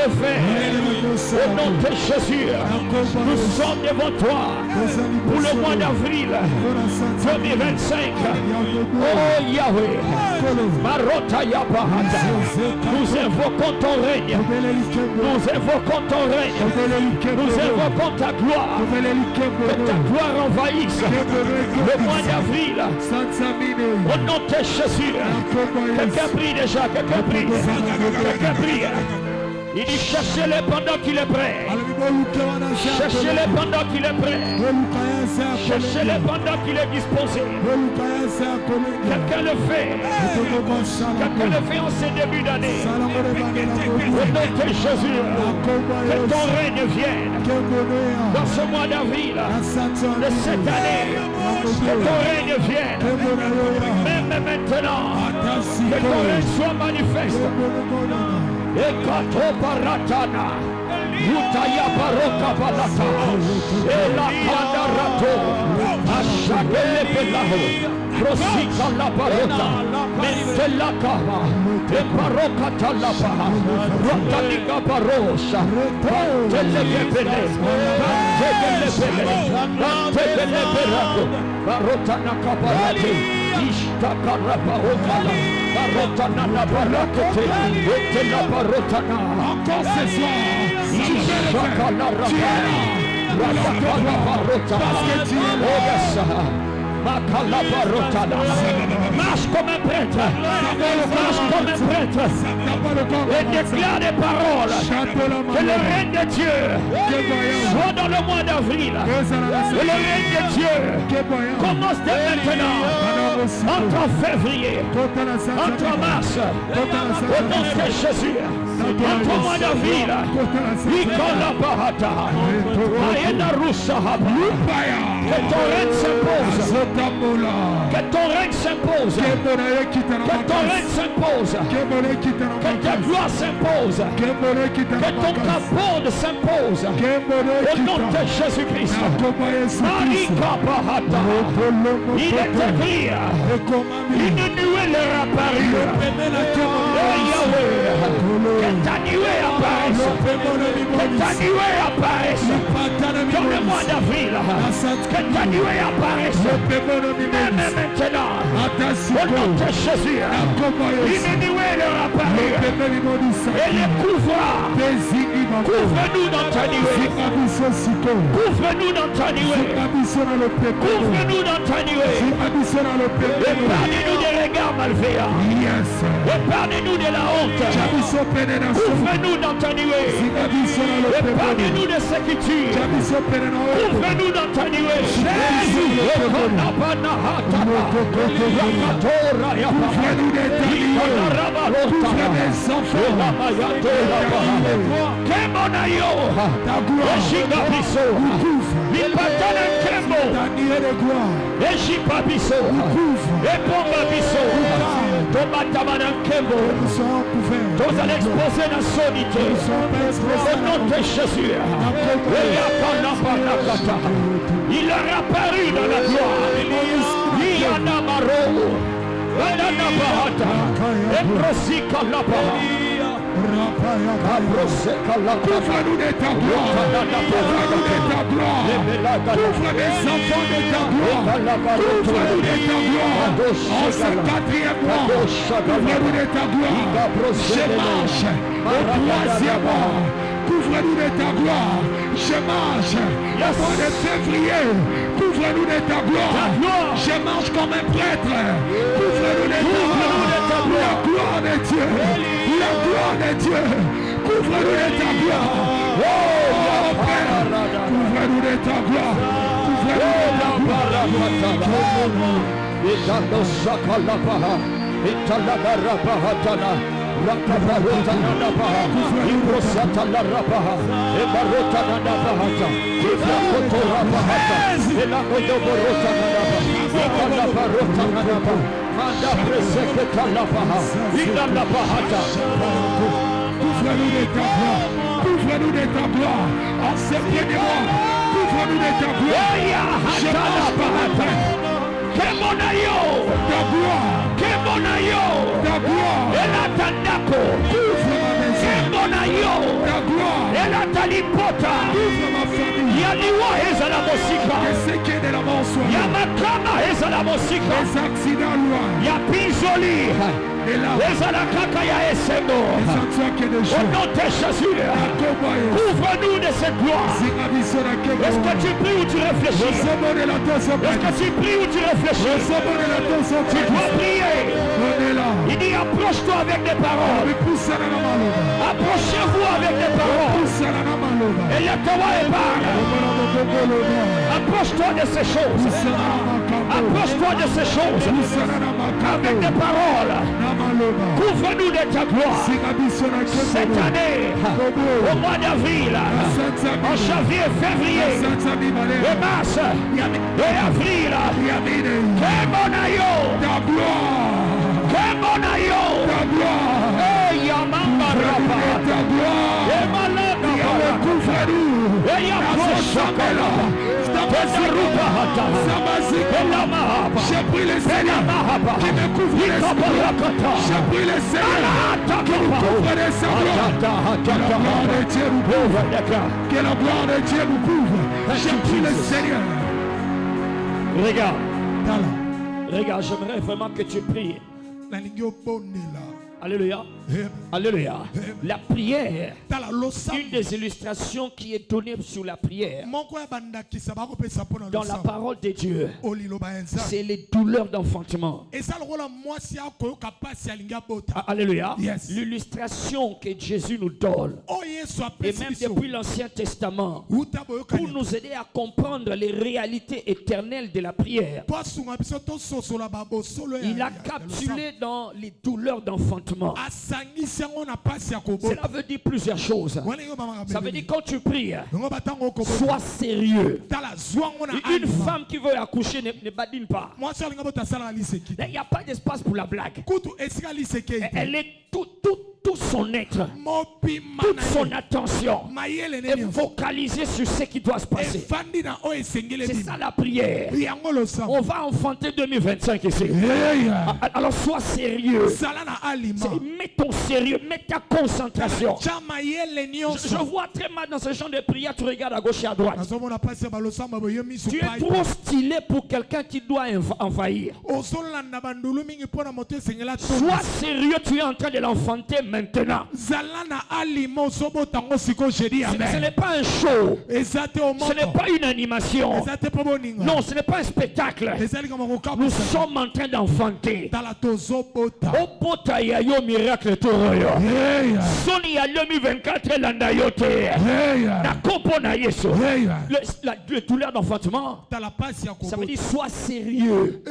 le fait. Au nom de Jésus, nous sommes devant toi pour le mois d'avril 2025. Oh Yahweh, Marota Yabahata, nous invoquons ton règne. Nous invoquons ton règne. Nous invoquons ta gloire. Que ta gloire envahisse le mois d'avril. Au nom de Jésus. Quelqu'un prie déjà. Quelqu'un prie. Quelqu'un prie. Il dit cherchez-le pendant qu'il est prêt. Cherchez-le pendant qu'il est prêt. Cherchez-le pendant qu'il est disposé. Quelqu'un le fait. Quelqu'un le fait en ce début d'année. Au nom de Jésus, que ton règne vienne dans ce mois d'avril de cette année. Que ton règne vienne. Même maintenant, que ton règne soit manifeste. Ekato paratana, Utaya paroka balata, Ela kanda rato, Ashagele pelaho, Prosika la parota, Mente la kama, Eparoka talapa, Rotanika parosa, Pantelekepele, Pantelekepele, Pantelekepele, Barotana kaparate, Ishtakara okala. Barotana la barakete, ete la barotana. Encore ce soir, Ishaka la rapana, Rasaka la barota. Oh yes, Makala barotana. Marche comme un prêtre, marche comme un prêtre, et déclare des paroles. Que le règne de Dieu soit dans le mois d'avril. Que le règne de Dieu commence dès maintenant. Entre en février, entre en mars, au nom de Jésus, entre au mois d'avril, Ikola Bahata, Ayena Rusahaba, que ton règne s'impose, que ton règne s'impose, que ton règne s'impose, que ta gloire s'impose, que ton capot s'impose, au nom de Jésus-Christ. Marika Bahata, il est écrit. Une nuée leur apparut. Oh Yahweh, que ta nuée apparaisse. Que ta nuée apparaisse. Dans le mois d'avril. Que ta nuée apparaisse. Même maintenant. Au nom de Jésus. Une nuée leur apparut. Et les couvra. Couvre-nous dans ta nuée. Couvre-nous dans ta nuée. Couvre-nous dans ta nuée. Épargnez-nous des regards malveillants. Épargnez-nous de la honte. Ouvre-nous dans ta nuée. Épargnez-nous de sécurité. Ouvre-nous dans ta nuée. Jésus. Ouvre-nous des nous allons exposer la solitude au nom de Jésus. Il leur a apparu dans la gloire. Il y en a marou. Couvre-nous de ta gloire. Couvre-nous de ta gloire. Couvre les enfants de ta gloire. Couvre-nous de ta gloire. En ce quatrième mois, couvre-nous de ta gloire. Je marche au troisième mois. Couvre-nous de ta gloire. Je marche au mois de février. Couvre-nous de ta gloire. Je marche comme un prêtre. Couvre-nous de ta gloire. La gloire de Dieu. La gloire de Dieu. Couvre-nous de ta gloire. Oh Père, couvre-nous de ta gloire. Couvre-nous de ta gloire. Rakabarotana Nabaha, Ibrosatana Rabaha, Ebarotana Nabahata, Ibrakoto Rabahata, Elakodoborotana Nabaha, Ikalabarotana Nabaha, Manda Preseketa Nabaha, Ilalabahata. Couvre-nous de ta gloire, couvre-nous de ta gloire, en ce premier mois, couvre-nous de ta gloire. Kemonayo, ta gloire, Kemonayo, ta gloire, Elatandako, couvre ma maison, Kemona yo. Ta gloire. Ela talipota. Ouvre ma famille. Yaliwa ezala mosika. Que ce qui est de la mort soit. Yamakama ezala mosika. Les accidents loin. Ya pinzoli. Et là. Ezala kaka ya esengo. Les sanctuaires qui est de Au joie. nom de Jésus. Couvre-nous de cette gloire. Est-ce que tu pries ou tu réfléchis? Est-ce que tu pries ou tu réfléchis? Tu dois prier. Il dit approche-toi avec des paroles. Approchez-vous avec des paroles. Et lève-toi et parle. Approche-toi de ces choses. Approche-toi de ces choses. Avec des paroles. Couvre-nous de ta gloire. Cette année, au mois d'avril, en janvier, février, et mars, et avril, Kemonayo, Kemonayo, et Yamamba Rapa, et Malaka, et Yakoshakala, j'ai pris les Seigneurs qui me couvrent les Seigneurs. J'ai pris les Seigneurs qui me couvrent les Seigneurs. Que la gloire de Dieu nous couvre. Que la gloire de Dieu nous couvre. J'ai pris les Seigneurs. Regarde. Regarde, j'aimerais vraiment que tu pries. Alléluia. Alléluia. La prière, une des illustrations qui est donnée sur la prière dans la parole de Dieu, c'est les douleurs d'enfantement. Alléluia. Yes. L'illustration que Jésus nous donne, et même depuis l'Ancien Testament, pour nous aider à comprendre les réalités éternelles de la prière. Il a capsulé dans les douleurs d'enfantement. Cela veut dire plusieurs choses. Ça veut dire quand tu pries, sois sérieux. Une femme qui veut accoucher ne badine pas. Il n'y a pas d'espace pour la blague. Elle est tout son être, toute son attention est focalisée sur ce qui doit se passer. C'est ça la prière. On va enfanter 2025 ici. Alors sois sérieux. Mets ton sérieux, mets ta concentration. Je vois très mal dans ce genre de prière, tu regardes à gauche et à droite. Tu es trop stylé pour quelqu'un qui doit envahir. Sois sérieux, tu es en train de l'enfanter maintenant. Ce n'est pas un show. Ce n'est pas une animation. Non, ce n'est pas un spectacle. Nous sommes en train d'enfanter. Obota ya yo miracle toroyo. Soni ya 2024 landa yote. Na kompo na Yesu. La douleur d'enfantement, ça veut dire sois sérieux.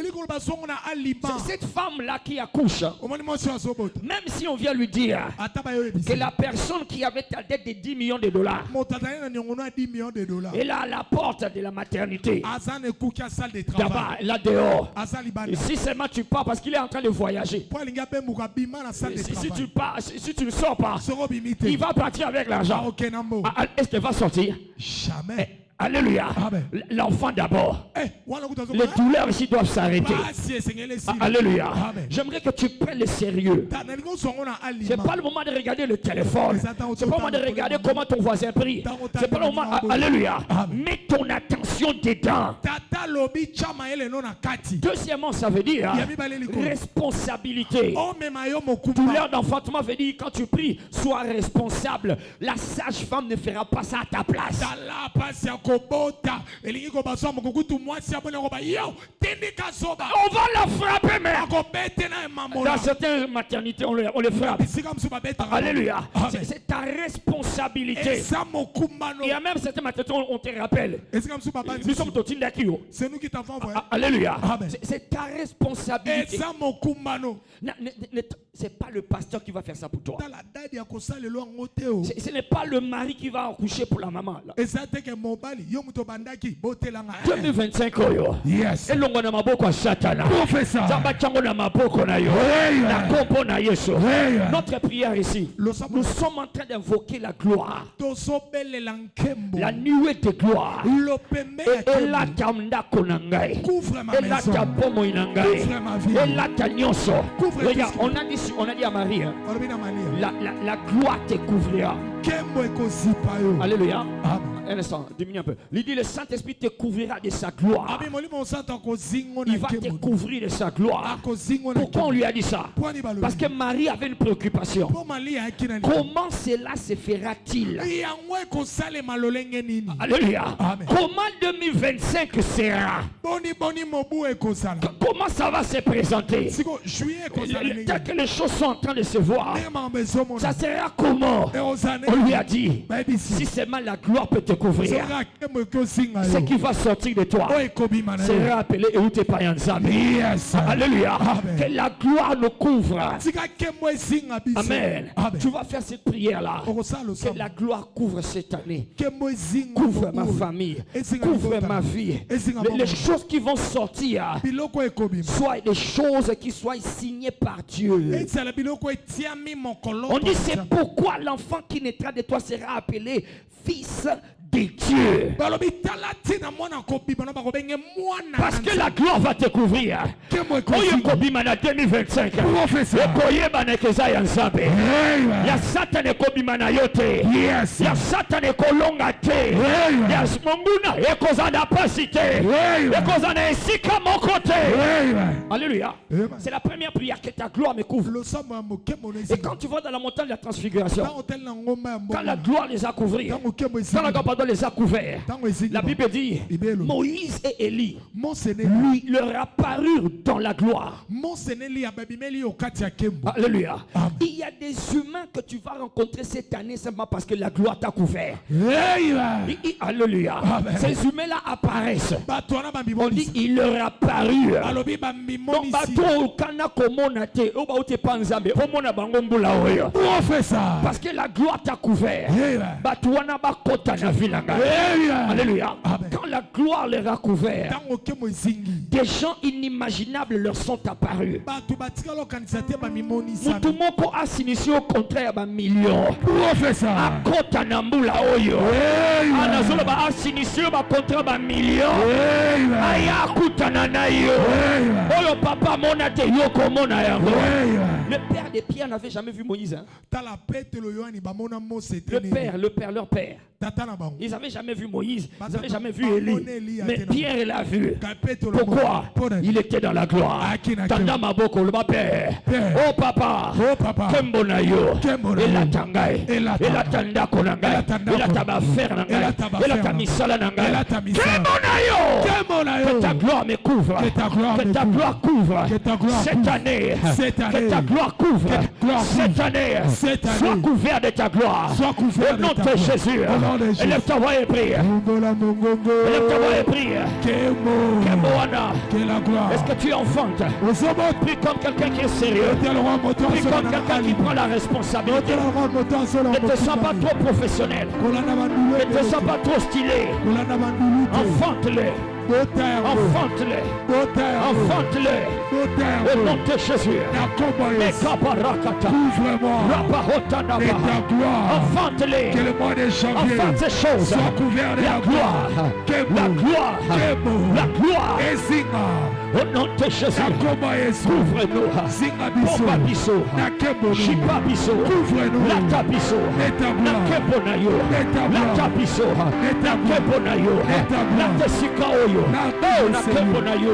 Cette femme-là qui accouche, même si on vient lui dire que la personne qui avait ta dette de 10 millions de dollars est là à la porte de la maternité, là-bas, là dehors. Si seulement tu pars parce qu'il est en train de voyager, si tu ne sors pas, il va partir avec l'argent. Est-ce qu'il va sortir? Jamais. Alléluia. L'enfant d'abord. Les douleurs ici doivent s'arrêter. Alléluia. J'aimerais que tu prennes le sérieux. C'est pas le moment de regarder le téléphone. C'est pas le moment de regarder comment ton voisin prie. C'est pas le moment. Alléluia. Mets ton attention dedans. Deuxièmement, ça veut dire responsabilité. Douleur d'enfantement veut dire quand tu pries, sois responsable. La sage-femme ne fera pas ça à ta place. On va la frapper, mais dans certaines maternités, on les frappe. Alléluia. C'est ta responsabilité. Il y a même certaines maternités, on te rappelle. Nous sommes au Tindakio. Alléluia. C'est ta responsabilité. C'est pas le pasteur qui va faire ça pour toi. Ce n'est pas le mari qui va accoucher pour la maman. 2025 oyo. Yes. Elongo na maboko satana. Zamba chango na maboko na yo. Na kompo na Yesu. Notre prière ici. Nous sommes en train d'invoquer la gloire. La nuée de gloire. Et la tamda konangai. Et la tapomo inangai. Et la tanyoso. Regarde, on a dit on a dit à Marie, hein, la gloire te couvrira. Alléluia. Un instant, diminue un peu. Il dit le Saint-Esprit te couvrira de sa gloire. Il va te couvrir de sa gloire. Pourquoi on lui a dit ça? Parce que Marie avait une préoccupation. Comment cela se fera-t-il? Alléluia. Comment 2025 sera? Comment ça va se présenter? Tant que les choses sont en train de se voir, ça sera comment? On lui a dit, si seulement la gloire peut te couvrir, ce qui va sortir de toi sera appelé Eute Payanzame. Alléluia. Que la gloire nous couvre. Amen. Tu vas faire cette prière-là. Que la gloire couvre cette année. Couvre ma famille. Couvre ma vie. Les choses qui vont sortir soient des choses qui soient signées par Dieu. On dit c'est pourquoi l'enfant qui naîtra de toi sera appelé fils de Dieu. Parce que la gloire va te couvrir. Oyokobimana 2025. Okoyebana kezaya nzambe. Ya satane kobimana yote. Ya satane kolonga te. Ya monguna ekozana pasite. Ekozana esika mokote. Alléluia. C'est la première prière, que ta gloire me couvre. Et quand tu vas dans la montagne de la transfiguration, quand la gloire les a couverts, quand la gloire les a couverts, la Bible dit Moïse et Élie lui leur apparurent dans la gloire. Alléluia. Il y a des humains que tu vas rencontrer cette année simplement parce que la gloire t'a couvert. Alléluia. Ces humains-là apparaissent. On dit ils leur apparurent. Parce que la gloire t'a couvert. Alléluia. Quand la gloire les a couverts, des gens inimaginables leur sont apparus. Mutumoko a signifié au contraire un million. A kota nambula oyo. Anazolo ba a signifié ba contraire un million. Aya kutana na yo. Oyo papa mona te yoko mona yango. Le père des Pierre n'avait jamais vu Moïse. Hein? Leur père. Ils n'avaient jamais vu Moïse, ils n'avaient jamais vu Élie. Mais Pierre l'a vu. Pourquoi? Il était dans la gloire. Tanda maboko le père. Oh papa. Kembonayo. Ela tangai. Ela tanda konangai. Ela taba faire nangai. Ela tamisala nangai. Kembonayo. Que ta gloire me couvre. Que ta gloire couvre. Cette année. Que ta gloire couvre. Cette année. Sois couvert de ta gloire. Au nom de Jésus. Élève ta voix et prie. Élève ta voix et prie. Est-ce que tu enfantes? Prie comme quelqu'un qui est sérieux. Prie comme quelqu'un qui prend la responsabilité. Ne te sens pas trop professionnel. Ne te sens pas trop stylé. Enfante-le. Enfante-les. Enfante-les. Au nom de Jésus. Enfante-les. Enfante ces choses. La gloire. La gloire. La gloire. Au nom de Jésus. Couvre-nous. Pomba biso. Chipa biso. Lata biso. Nakebonayo. Lata biso. Nakebonayo. Lata sikao. Oh, nakebonayo.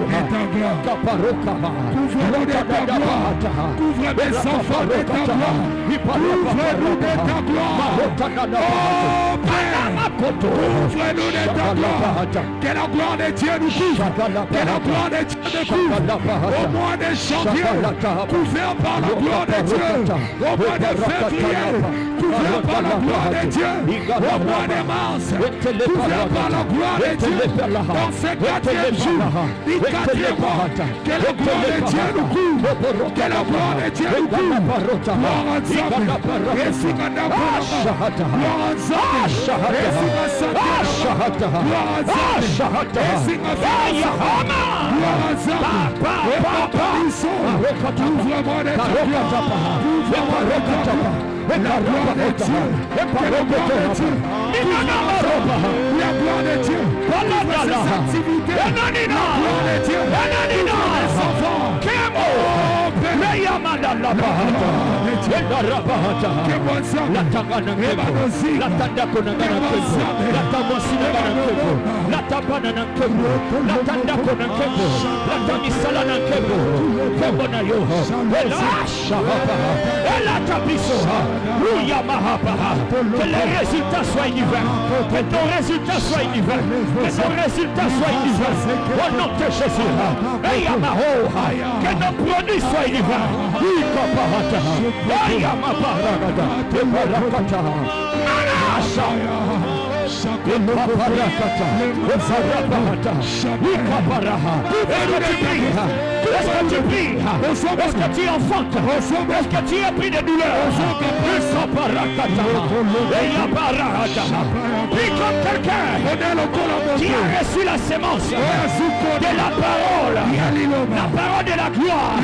Kaparoka. Couvre-nous de ta gloire. Couvre mes enfants de ta gloire. Couvre-nous de ta gloire. Oh Père, couvre-nous de ta gloire. Que la gloire de Dieu nous couvre. Que la gloire de Dieu nous couvre. Au mois de janvier, couvert par la gloire de Dieu. Au mois de février, couvert par la gloire de Dieu. Au mois de mars, couvert par la gloire de Dieu. Dans ce 4e jour, du 4e mois, que la gloire de Dieu nous couvre. Que la gloire de Dieu nous couvre. Gloire en Zambé. Gloire en Zambé. Ouvre-moi de ta gloire. Ouvre-moi de ta gloire. La gloire de Dieu. La gloire de Dieu. La gloire de Dieu. Ouvre ses activités. La gloire de Dieu. Ouvre mes enfants. Oh Que les résultats soient divins. Que ton résultat soit divin. Que ton résultat soit divin. Au nom de Jésus. Que nos produits soient divins. Est-ce que tu pries? Est-ce que tu enfantes? Est-ce que tu as pris des douleurs? Prie comme quelqu'un qui a reçu la sémence de la parole de la gloire.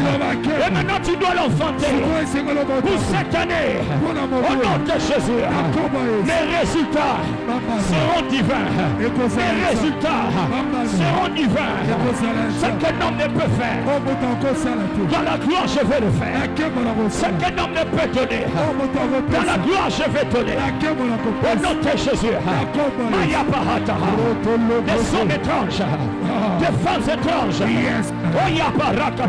Et maintenant tu dois l'enfanter pour cette année. Au nom de Jésus, les résultats seront divins. Les résultats seront divins. Ce qu'un homme ne peut faire, dans la gloire je vais le faire. Ce qu'un homme ne peut donner, dans la gloire je vais donner. Au nom de Jésus, Maya Bahata, des sons étranges, des femmes étranges, Oya Barakata,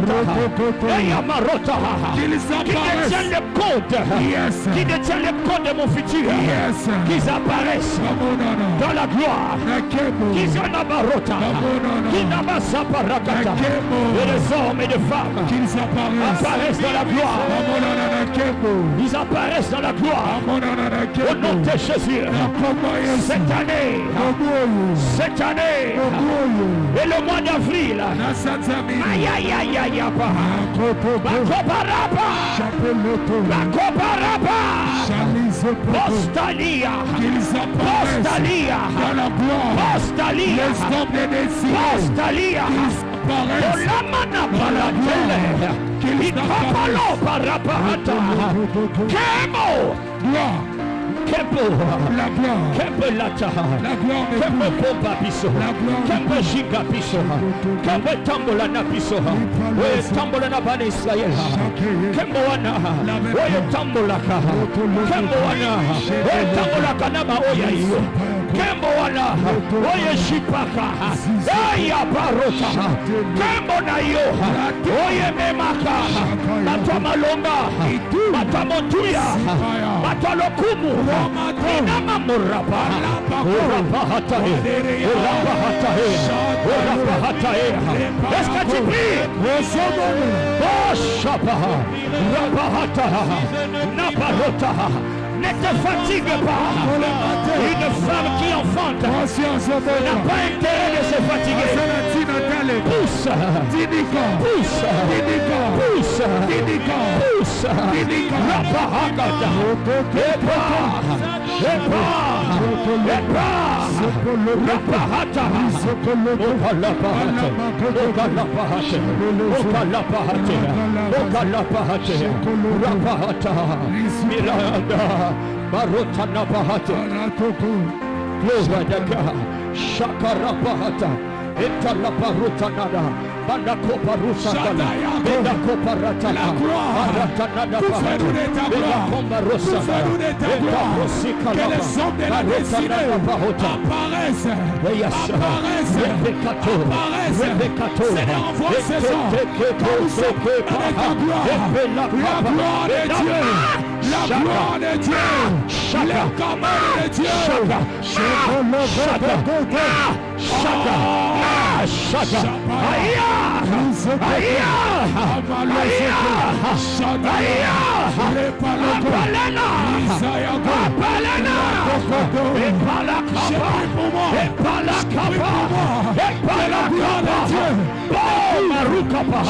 Oya Marota, qui détiennent le code, qui détiennent le code de mon futur, qu'ils apparaissent dans la gloire, qu'ils en abarota, qu'ils n'amassent pas Rakata, et les hommes et les femmes apparaissent dans la gloire. Ils apparaissent dans la gloire. Au nom de Jésus, cette année, et le mois d'avril, aïe aïe aïe aïe Postalia, Olamana Palatele, Ikapalo Parapata, Kemo, Kempo, la gloire, Kempo Lata, la gloire, Kempo Pompa Piso, la gloire, Kempo Shiga Piso, Kempo Tambolana Piso, Oye Tambolana Ban Israel, Kempo Wana, Oye Tambolaka, Kempo Wana, Oye Tambolaka Nama Oya Iyo, Kembo Wana, Oye Shipaka, Oya Barota, Kembo Nayo, Oye Memaka, Matamalonga, Matamontuya, Matalokumu, Inama Murapa, Urapa Hatae, Urapa Hatae, Urapa Hatae. Est-ce que tu pries? Oh Shapaha, Urapa Hataha, Naparota. Ne te fatigue pas. Une femme qui enfante n'a pas intérêt de se fatiguer. Pousse. Pousse. Pousse. Pousse. Rapahagata. Rapahata. Rapahata. Miranda. Barotana Bahata, Glory to God, Shakara Bahata, Etala Barotanada, Banakopa Rusatana, Benakopa Ratana, Baratanada Bahata, Benakomba Rosana, Benakosikala, que les hommes de la destinée apparaissent, Rebekato, c'est l'envoi saison, quand nous sommes avec la gloire de Dieu. La gloire de Dieu, la commande de Dieu,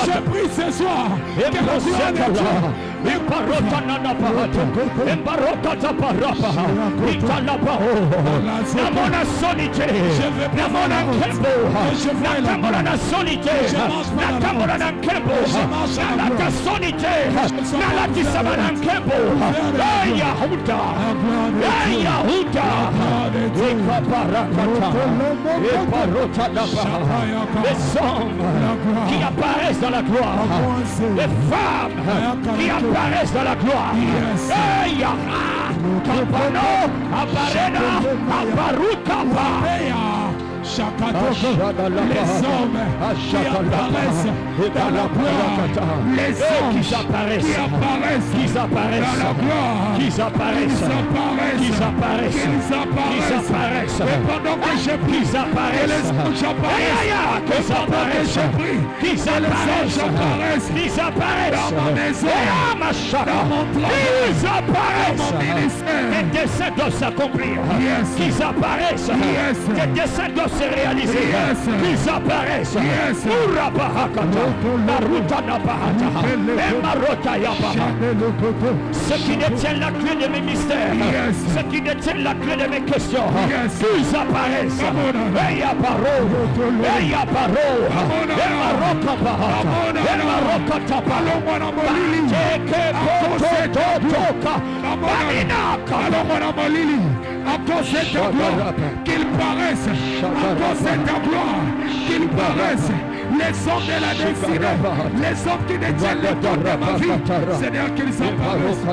j'ai pris ce soir que la gloire de Dieu de Dieu. Les hommes qui apparaissent dans la gloire, les femmes qui apparaissent dans la gloire. Hey, Kapano, Aparena, Aparukapa. Les hommes qui apparaissent dans la gloire, les hommes qui apparaissent dans la gloire, qui apparaissent, et pendant que je prie, et les anges apparaissent, et pendant que je prie, et les anges apparaissent dans ma maison, dans mon travail, dans mon ministère. Tes desseins doivent s'accomplir. Qu'ils apparaissent. Tes desseins doivent se réaliser. Qu'ils apparaissent. Ceux qui détiennent la clé de mes mystères, ceux qui détiennent la clé de mes questions, qu'ils apparaissent. À cause de ta gloire, qu'ils paraissent, à cause de ta gloire, qu'ils paraissent, les hommes de la destinée, les hommes qui détiennent le temps de ma vie, Seigneur, qu'ils apparaissent.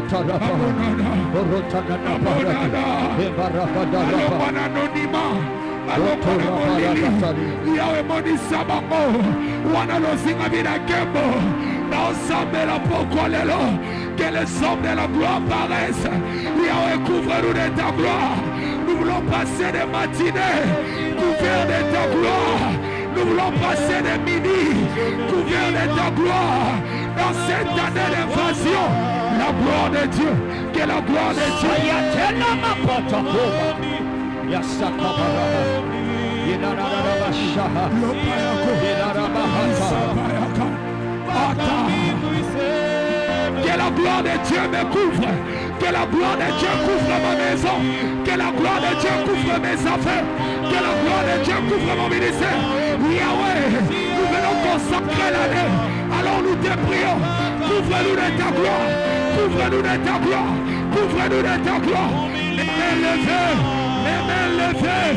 Que les hommes de la gloire paraissent. Yahweh, couvre-nous de ta gloire. Nous voulons passer des matinées couverts de ta gloire. Nous voulons passer des midi couverts de ta gloire. Dans cette année d'invasion, la gloire de Dieu, que la gloire de Dieu. Que la gloire de Dieu me couvre. Que la gloire de Dieu couvre ma maison. Que la gloire de Dieu couvre mes affaires. Que la gloire de Dieu couvre mon ministère. Yahweh, nous venons consacrer l'année. Alors nous te prions. Couvre-nous de ta gloire. Couvre-nous de ta gloire. Couvre-nous de ta gloire. Les mains levées. Les mains levées.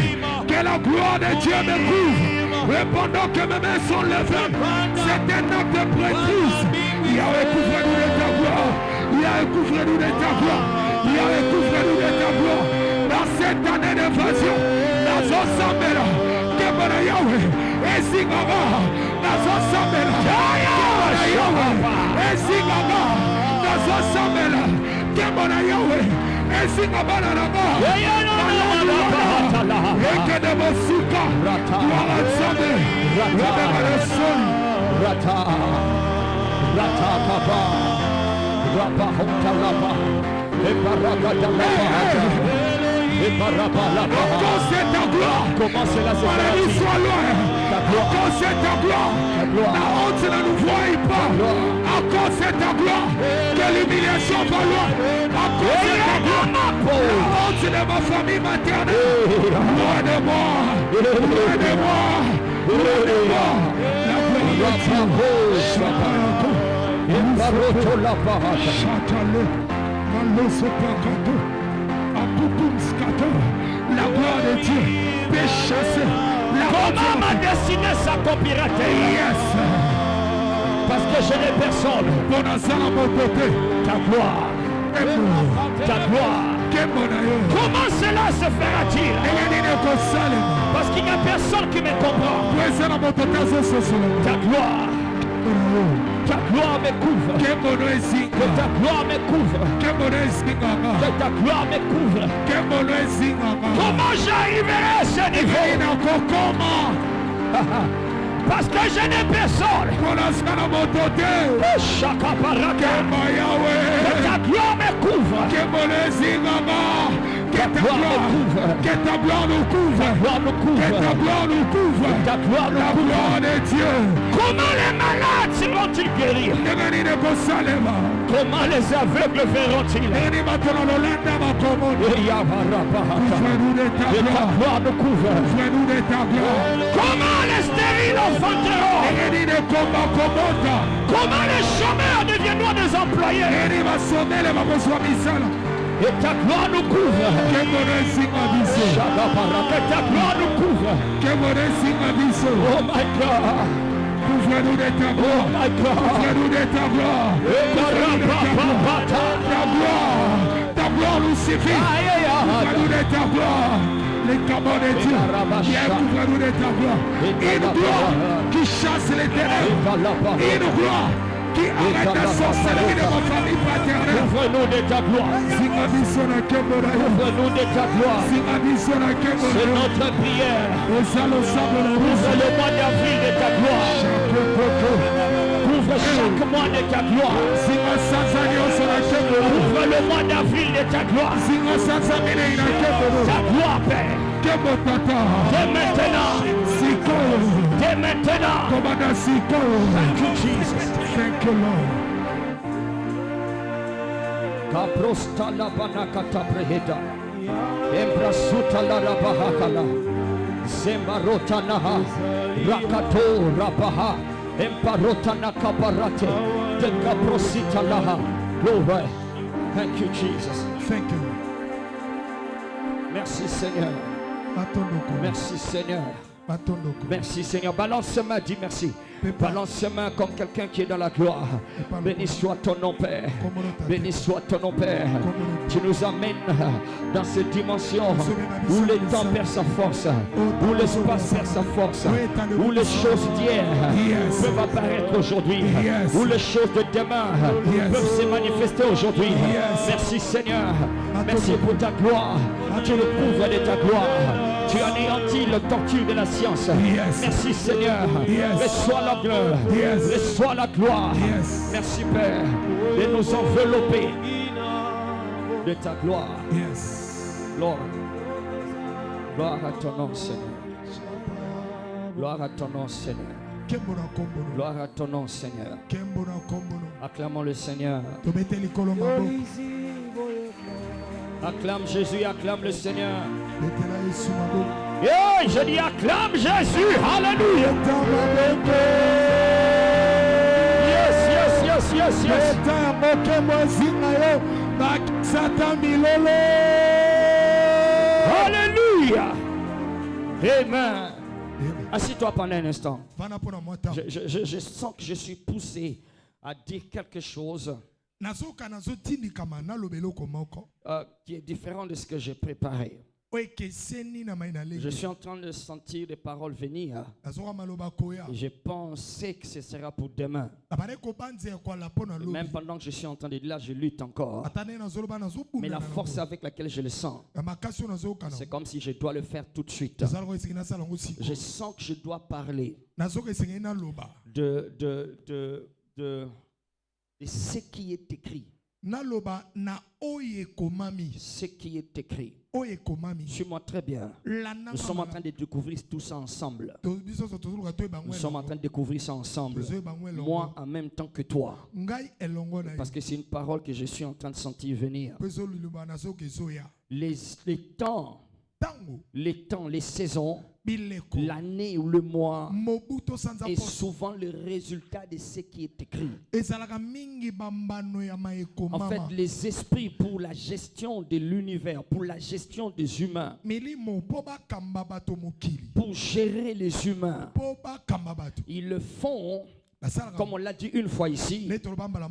Que la gloire de Dieu me couvre. Et pendant que mes mains sont levées, c'est un acte de prêtrise. Yahweh, couvre-nous de ta gloire. Yahweh, couvre-nous de ta gloire. Yahweh, couvre-nous de ta gloire. Dans cette année d'invasion, dans ce samedi-là, que mon Yahweh, et Zingara, dans ce samedi-là, que mon Yahweh, et Zingara, dans ce samedi-là, que mon Yahweh, et Zingara, et que de mon souka, gloire à Samé, révélation, Rata Papa, Rapa Hota Lapa, Eparagada Lapa, c'est ta gloire. Comment cela se fait? Soit loin. Encore c'est ta gloire. La honte ne nous voit pas. Encore c'est ta gloire. Que l'humiliation va loin. Encore c'est ta gloire. La honte de ma famille maternelle. Loin de moi. Loin de moi. Loin de moi. La gloire la gloire de Dieu peut chasser. Comment ma destinée s'accomplira-t-elle? Yes. Parce que je n'ai personne. Ta gloire. Ta gloire. Comment cela se fera-t-il? Parce qu'il n'y a personne qui me comprend. Ta gloire. Ta gloire me couvre. Que ta gloire me couvre. Que ta gloire me couvre. Comment j'arriverai à ce niveau? Parce que je n'ai personne. Que ta gloire me couvre. Que ta gloire nous couvre. Que ta gloire nous couvre. Ta gloire la gloire de Dieu. Comment les malades seront-ils guéris? Comment les aveugles verront-ils? Ta gloire nous couvre. Comment les stériles enfanteront? Comment les chômeurs deviendront des employés? Et ta gloire nous couvre. Que ta gloire nous couvre. Oh my God. Couvre-nous de ta gloire. Oh my God. Couvre-nous de ta gloire. Ta gloire nous suffit. Couvre-nous de ta gloire. Les camarades de Dieu. Couvre-nous de ta gloire. Une gloire qui chasse les ténèbres. Une gloire qui arrête la sorcellerie de ma famille paternelle. Couvre-nous de ta gloire. Couvre-nous de ta gloire. C'est notre prière. Couvre le mois d'avril de ta gloire. Couvre chaque mois de ta gloire. Couvre le mois d'avril de ta gloire. Ta gloire, Père. Dès maintenant. Dès maintenant. Thank you, Jesus. Thank you, Lord. Kaprosta la banakata preheda. Embrasuta la rabahakala. Zembarota naha. Rakato rabaha. Emparota nakabarate. De kaprosita laha. Glory. Thank you, Jesus. Thank you. Merci, Seigneur. Merci, Seigneur. Merci, Seigneur. Balance ce main, dis merci. Balance ce main comme quelqu'un qui est dans la gloire. Béni soit ton nom, Père. Béni soit ton nom, Père. Tu nous amènes dans cette dimension où le temps perd sa force, où l'espace perd sa force, où les choses d'hier peuvent apparaître aujourd'hui, où les choses de demain peuvent se manifester aujourd'hui. Merci, Seigneur. Merci pour ta gloire. Tu nous couvres de ta gloire. Tu anéantis le torture de la science. Merci, Seigneur. Reçois la gloire. Reçois la gloire. Merci, Père, de nous envelopper de ta gloire. Lord, gloire à ton nom, Seigneur. Gloire à ton nom, Seigneur. Gloire à ton nom, Seigneur. Acclamons le Seigneur. Acclame Jésus, acclame le Seigneur. Yeah, je dis acclame Jésus. Alléluia. Yes. Alléluia. Amen. Assis-toi pendant un instant. Je sens que je suis poussé à dire quelque chose qui est différent de ce que j'ai préparé. Je suis en train de sentir des paroles venir. Et je pensais que ce sera pour demain. Même pendant que je suis en train de dire là, je lutte encore. Mais la force avec laquelle je le sens, c'est comme si je dois le faire tout de suite. Je sens que je dois parler de ce qui est écrit. Ce qui est écrit. Suis-moi très bien. Nous sommes en train de découvrir tout ça ensemble. Nous sommes en train de découvrir ça ensemble. Moi en même temps que toi. Parce que c'est une parole que je suis en train de sentir venir. Les temps, les saisons, l'année ou le mois est souvent le résultat de ce qui est écrit. En fait, les esprits pour la gestion de l'univers, pour la gestion des humains, pour gérer les humains, ils le font, comme on l'a dit une fois ici,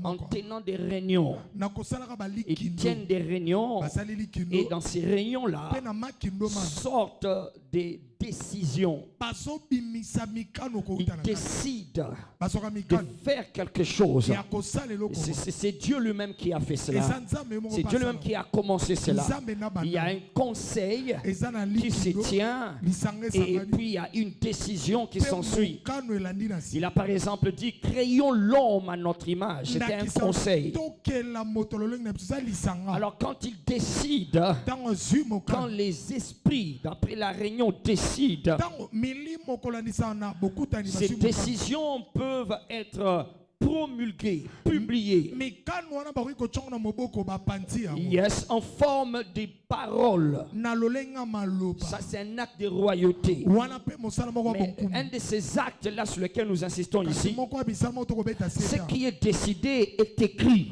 en tenant des réunions. Ils tiennent des réunions et dans ces réunions-là sortent des décisions. Ils décident de faire quelque chose. C'est Dieu lui-même qui a fait cela. C'est Dieu lui-même qui a commencé cela. Il y a un conseil qui se tient et puis il y a une décision qui s'ensuit. Il a par exemple dit, créons l'homme à notre image. C'était un conseil. Alors quand il décide, quand les esprits, d'après la réunion, décident, ces décisions peuvent être promulguées, publiées. Yes, en forme de paroles. Ça, c'est un acte de royauté. Mais un de ces actes-là sur lesquels nous insistons ici, ce qui est décidé est écrit.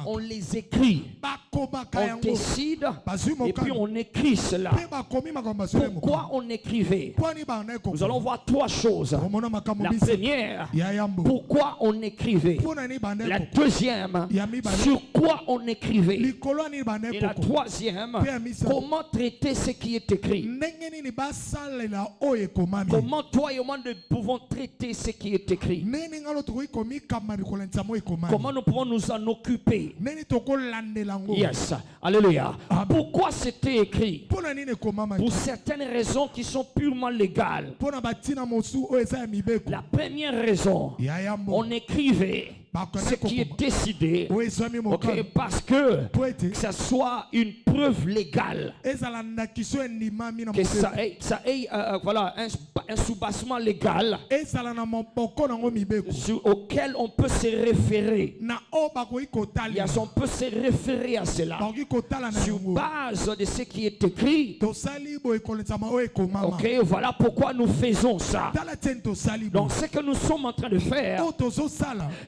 On les écrit. On décide et puis on écrit cela. Pourquoi on écrivait? Nous allons voir trois choses. La première, pourquoi on écrivait. La deuxième, sur quoi on écrivait. Et la troisième, comment traiter ce qui est écrit. Comment toi et moi nous pouvons traiter ce qui est écrit. Comment nous pouvons nous en occuper. Yes, alléluia. Pourquoi c'était écrit? Pour certaines raisons qui sont purement légales. La première raison, on écrivait ce qui est décidé, parce que ça soit une preuve légale, que ça ait voilà, un soubassement légal auquel on peut se référer. On peut se référer à cela sur base de ce qui est écrit. Voilà pourquoi nous faisons ça. Donc ce que nous sommes en train de faire,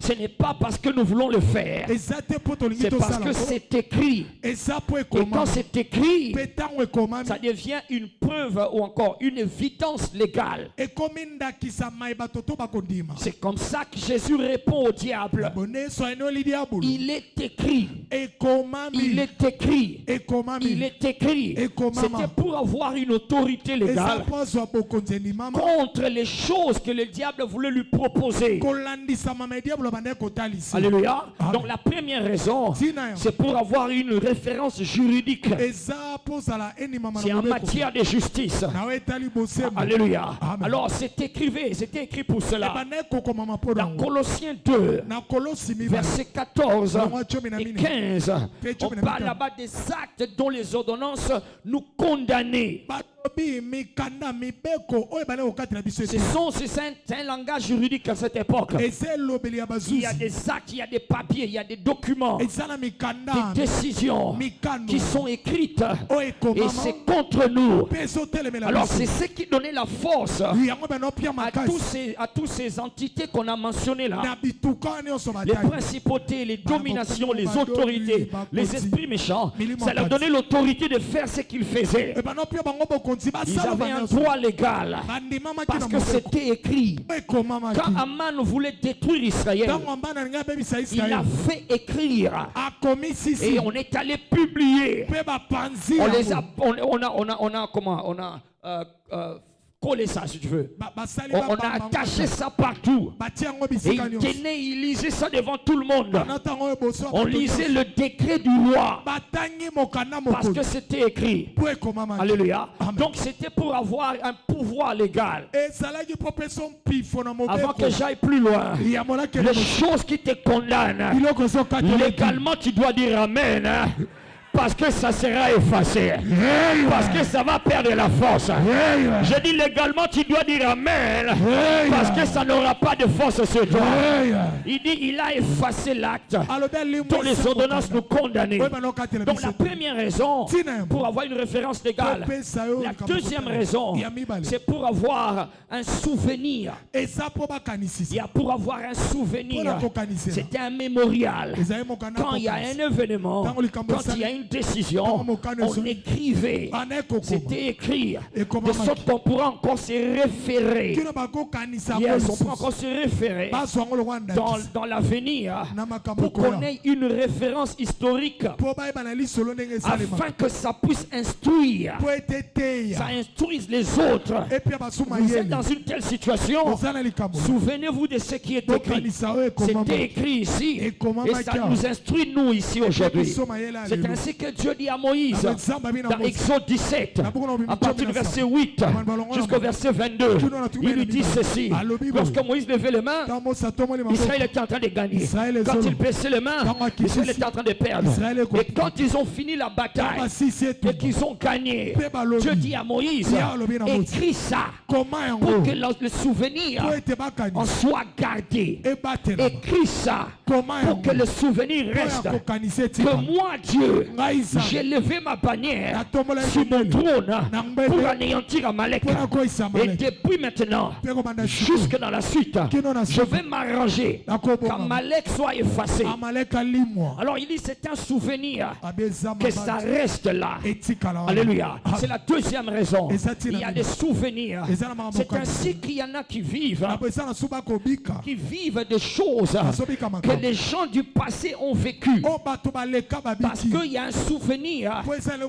ce n'est pas parce que nous voulons le faire, c'est parce que c'est écrit. Et quand c'est écrit, ça devient une preuve ou encore une évidence légale. C'est comme ça que Jésus répond au diable. Il est écrit. Il est écrit. Il est écrit. C'était pour avoir une autorité légale contre les choses que le diable voulait lui proposer. Alléluia. Donc la première raison, c'est pour avoir une référence juridique. C'est en matière de justice. Alléluia. Alors c'est écrit pour cela. Dans Colossiens 2, versets 14 et 15, on parle là-bas des actes dont les ordonnances nous condamnaient. C'est un langage juridique à cette époque. Il y a des actes, il y a des papiers, il y a des documents, des décisions qui sont écrites et c'est contre nous. Alors c'est ce qui donnait la force à toutes ces entités qu'on a mentionnées là. Les principautés, les dominations, les autorités, les esprits méchants, ça leur donnait l'autorité de faire ce qu'ils faisaient. Ils avaient un droit légal parce que c'était écrit. Quand Aman voulait détruire Israël, il a fait écrire et on est allé publier. On a coller ça si tu veux. On a attaché ça partout. Et il lisait ça devant tout le monde. On lisait le décret du roi parce que c'était écrit. Alléluia. Donc c'était pour avoir un pouvoir légal. Avant que j'aille plus loin, les choses qui te condamnent, légalement tu dois dire amen. Parce que ça sera effacé. Parce que ça va perdre la force. Je dis légalement, tu dois dire amen. Parce que ça n'aura pas de force sur toi. Il dit, il a effacé l'acte dont les ordonnances nous condamnaient. Donc la première raison, pour avoir une référence légale. La deuxième raison, c'est pour avoir un souvenir. Pour avoir un souvenir. C'était un mémorial. Quand il y a un événement, quand il y a une décision, on écrivait. C'était écrit. De sorte qu'on pourra encore se référer. On pourra encore se référer dans l'avenir pour qu'on ait une référence historique afin que ça puisse instruire. Ça instruise les autres. Vous êtes dans une telle situation. Souvenez-vous de ce qui est écrit. C'était écrit ici. Et ça nous instruit nous ici aujourd'hui. C'est ainsi que Dieu dit à Moïse dans Exode 17 à partir du verset 8 jusqu'au verset 22. Il lui dit ceci: lorsque Moïse levait les mains, Israël était en train de gagner. Quand il baissait les mains, Israël était en train de perdre. Et quand ils ont fini la bataille et qu'ils ont gagné, Dieu dit à Moïse: écris ça pour que le souvenir en soit gardé. Écris ça pour que le souvenir reste. Que moi, Dieu, j'ai levé ma bannière sur mon trône pour anéantir Amalek. Et depuis maintenant, jusque dans la suite, je vais m'arranger qu'Amalek soit effacé. Alors il dit c'est un souvenir que ça reste là. Alléluia. C'est la deuxième raison. Il y a des souvenirs. C'est ainsi qu'il y en a qui vivent des choses que les gens du passé ont vécu. Parce qu'il y a un souvenir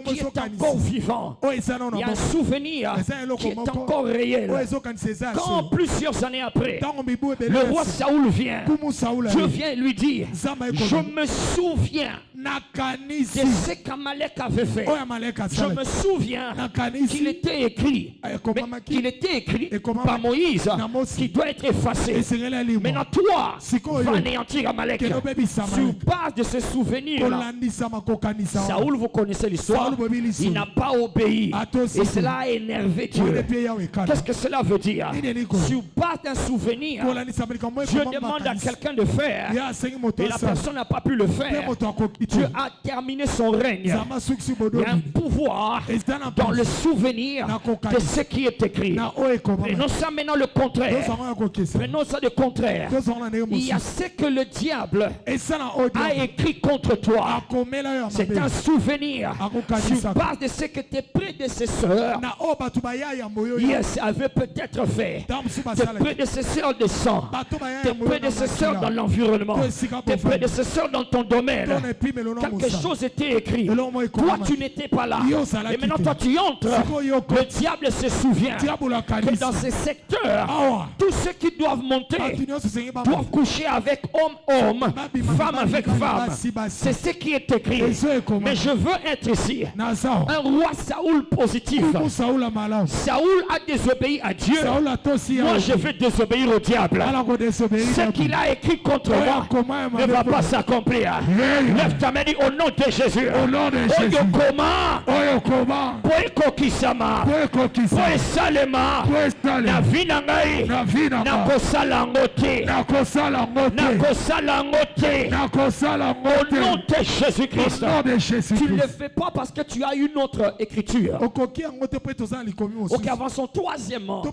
qui est encore vivant. Il y a un souvenir qui est encore réel. Quand plusieurs années après, le roi Saoul vient, Dieu vient lui dire, je me souviens de ce qu'Amalek avait fait. Je me souviens qu'il était écrit par Moïse qui doit être effacé. Maintenant toi, va anéantir Amalek. Sur base de ce souvenir-là, Saoul, vous connaissez l'histoire, il n'a pas obéi. Et cela a énervé Dieu. Qu'est-ce que cela veut dire? Sur base d'un souvenir, Dieu demande à quelqu'un de faire et la personne n'a pas pu le faire. Dieu a terminé son règne. Il y a un pouvoir dans le souvenir de ce qui est écrit. Prenons ça maintenant le contraire. Prenons ça le contraire. Il y a ce que le diable a écrit contre toi. C'est un souvenir sur base de ce que tes prédécesseurs avaient peut-être fait. Tes prédécesseurs de sang, tes prédécesseurs dans l'environnement, tes prédécesseurs dans ton domaine. Quelque chose était écrit. Toi, tu n'étais pas là. Et maintenant, toi, tu entres. Le diable se souvient que dans ces secteurs, tous ceux qui doivent monter doivent coucher avec homme, femme avec femme. C'est ce qui est écrit. Mais je veux être ici un roi Saoul positif. Saoul a désobéi à Dieu. Moi, je vais désobéir au diable. Ce qu'il a écrit contre moi ne va pas s'accomplir. Lève ta main, dis au nom de Jésus. Au nom de Jésus. Au nom de Jésus-Christ. Tu ne le fais pas parce que tu as une autre écriture. Ok, avançons. Troisièmement,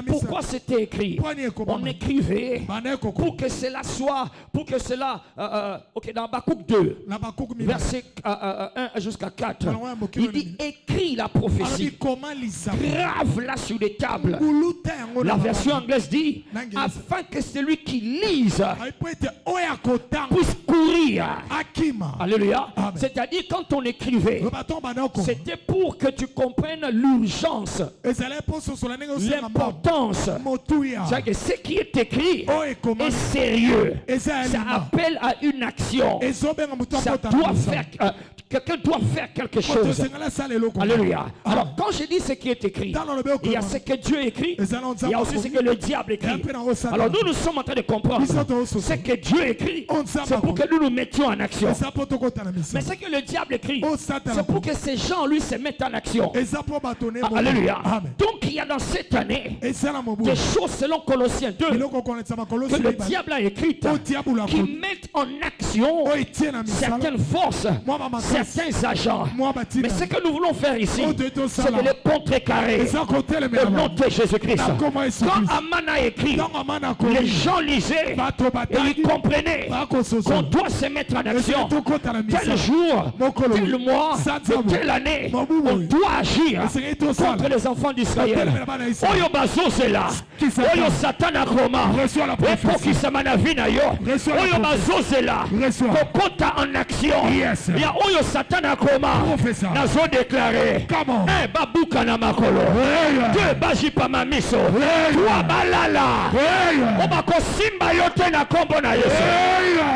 pourquoi c'était écrit? On écrivait pour que cela soit, ok, dans Habakkuk 2, verset 1 jusqu'à 4, il dit écris la prophétie, grave-la sur les tables. La version anglaise dit afin que celui qui lise puisse courir. Alléluia. C'est-à-dire quand on écrivait, c'était pour que tu comprennes l'urgence, l'importance. C'est-à-dire que ce qui est écrit est sérieux. Ça appelle à une action. Ça doit faire, quelqu'un doit faire quelque chose. Alléluia. Alors quand je dis ce qui est écrit, il y a ce que Dieu écrit, il y a aussi ce que le diable écrit. Alors nous sommes en train de comprendre ce que Dieu écrit, c'est pour que nous nous mettions en action. Mais ce que le diable écrit, c'est pour que ces gens lui se mettent en action. Alléluia. Donc il y a dans cette année des choses selon Colossiens 2 que le diable a écrites qui mettent en action certaines forces, certains agents. Mais ce que nous voulons faire ici, c'est de les contrecarrer au nom de Jésus-Christ. Quand Aman a écrit, les gens lisaient et ils comprenaient qu'on doit se mettre en action. Tel jour, tel mois, de telle année, on doit agir contre les enfants d'Israël. Oyo bazozela, oyo satana koma, eko kisamana vina yo, oyo bazozela, kokota en action. Ya oyo satana koma, nazo déclaré, un babuka na makolo, deux bajipa mamiso, trois balala, obako simba yote na kombo na Yesu.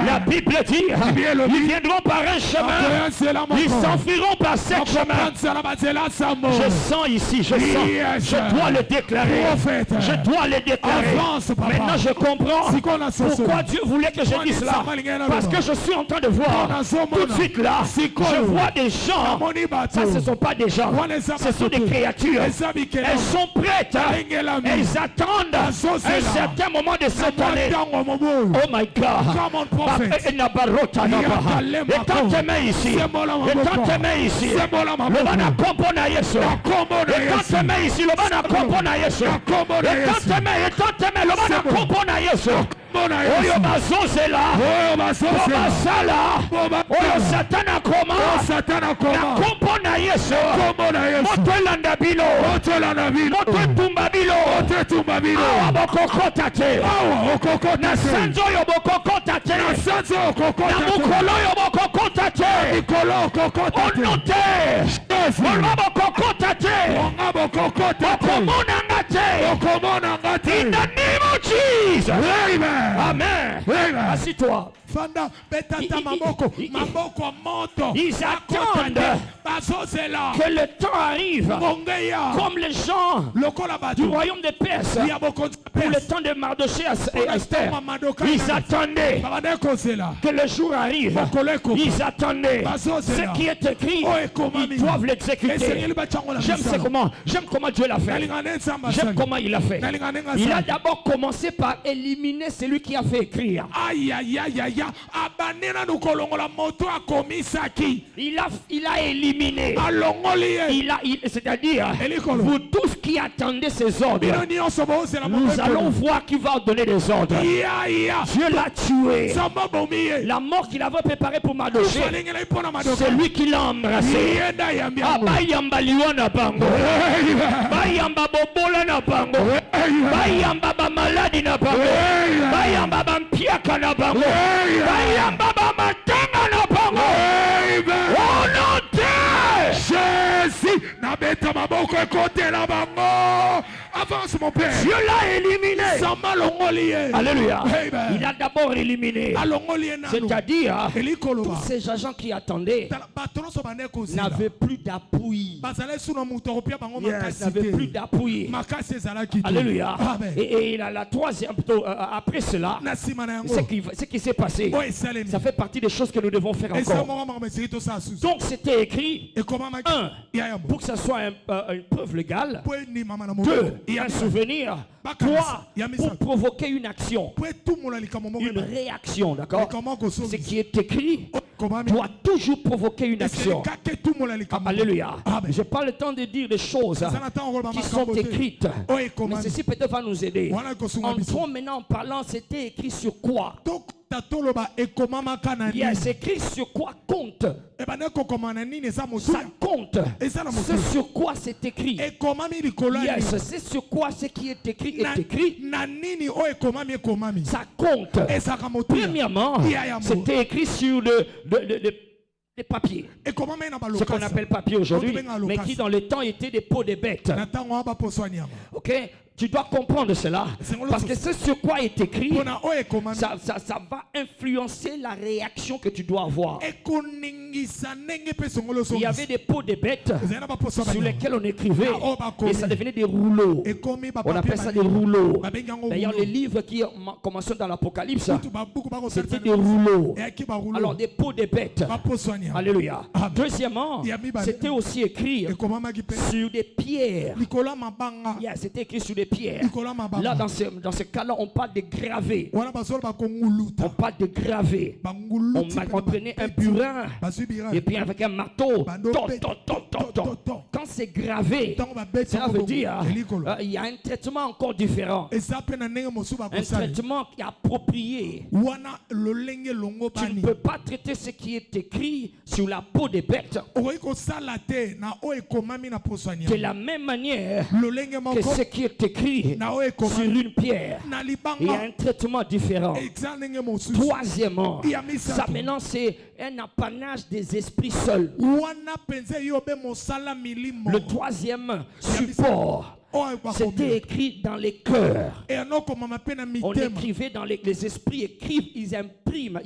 La Bible dit, ils viendront par un chemin, ils s'enfuiront par sept chemins. Je sens ici, je sens, je dois le déclarer, je dois le déclarer. Maintenant je comprends pourquoi Dieu voulait que je dise cela, parce que je suis en train de voir tout de suite là Je vois des gens. Ça, ce ne sont pas des gens. Ce sont des créatures. Elles sont prêtes. Elles attendent un certain moment de cette année. Oh my God. Étends tes mains ici. Étends tes mains ici. Le bana compo na Yesu. Étends tes mains ici. Le bana compo na Yesu. Étends tes mains. Le bana compo na Yesu. Oyo bazozela. Basala. Oyo satana koma. Na kompo na Yesu. Moto elanda bilo. Moto etumba bilo. Awa bokokota te. Na sanzo yo bokokota te. Na mukolo yo bokokota te. Onote. Olwa bokokota te. Okomona ngate. In the name of Jesus. Amen. Assis-toi. Ils attendent que le temps arrive comme les gens du royaume de Perse pour le temps de Mardochée et Esther. Ils attendaient que le jour arrive. Ils attendaient ce qui est écrit. Ils doivent l'exécuter. J'aime comment Dieu l'a fait. J'aime comment il l'a fait. Il a d'abord commencé par éliminer celui qui a fait écrire. Il a éliminé. C'est-à-dire, vous tous qui attendez ces ordres, nous allons voir qui va donner des ordres. Dieu l'a tué. La mort qu'il avait préparée pour Mardochée, c'est lui qui l'a embrassé. Bayamba liwana bango. Bayamba bobola na bango. Bayamba ba maladi na bango. Bayamba ba mpiaka na bango. Bayamba ba matanga na bango. Oh non, Jésus n'a bêta maboko côté la bango. Avance mon père. Dieu l'a éliminé. Alléluia. Il a d'abord éliminé. C'est-à-dire tous ces agents qui attendaient n'avaient plus d'appui. N'avaient plus d'appui. Alléluia. Et la troisième, après cela, ce qui s'est passé, ça fait partie des choses que nous devons faire encore. Donc c'était écrit, 1, pour que ça soit une preuve légale, 2, un souvenir, 3, pour provoquer une action, une réaction, d'accord? Ce qui est écrit doit toujours provoquer une action. Alléluia. Je n'ai pas le temps de dire des choses qui sont écrites, mais ceci peut-être va nous aider. Entrons maintenant en parlant, c'était écrit sur quoi? Yes, écrit sur quoi compte. Ça compte. C'est sur quoi c'est écrit. Yes, c'est sur quoi ce qui est écrit est écrit. Ça compte. Premièrement, c'était écrit sur des papiers. Ce qu'on appelle papier aujourd'hui, mais qui dans le temps étaient des peaux de bêtes. Ok? Tu dois comprendre cela. Parce que c'est sur quoi est écrit, ça va influencer la réaction que tu dois avoir. Il y avait des peaux de bêtes sur lesquels on écrivait et ça devenait des rouleaux. On appelle ça des rouleaux. D'ailleurs, les livres qui commencent dans l'Apocalypse, c'était des rouleaux. Alors, des peaux de bêtes. Alléluia. Deuxièmement, c'était aussi écrit sur des pierres. C'était écrit sur des pierres. Là, dans ce cas-là, on parle de gravé. On parle de gravé. On prenait un burin et puis avec un marteau. Quand c'est gravé, ça veut dire il y a un traitement encore différent. Un traitement qui est approprié. Tu ne peux pas traiter ce qui est écrit sur la peau des bêtes de la même manière que ce qui est écrit sur une pierre. Il y a un traitement différent. Troisièmement, ça maintenant c'est un apanage des esprits seuls. Le troisième support, c'était écrit dans les cœurs. On écrivait dans les esprits écrivent, ils impriment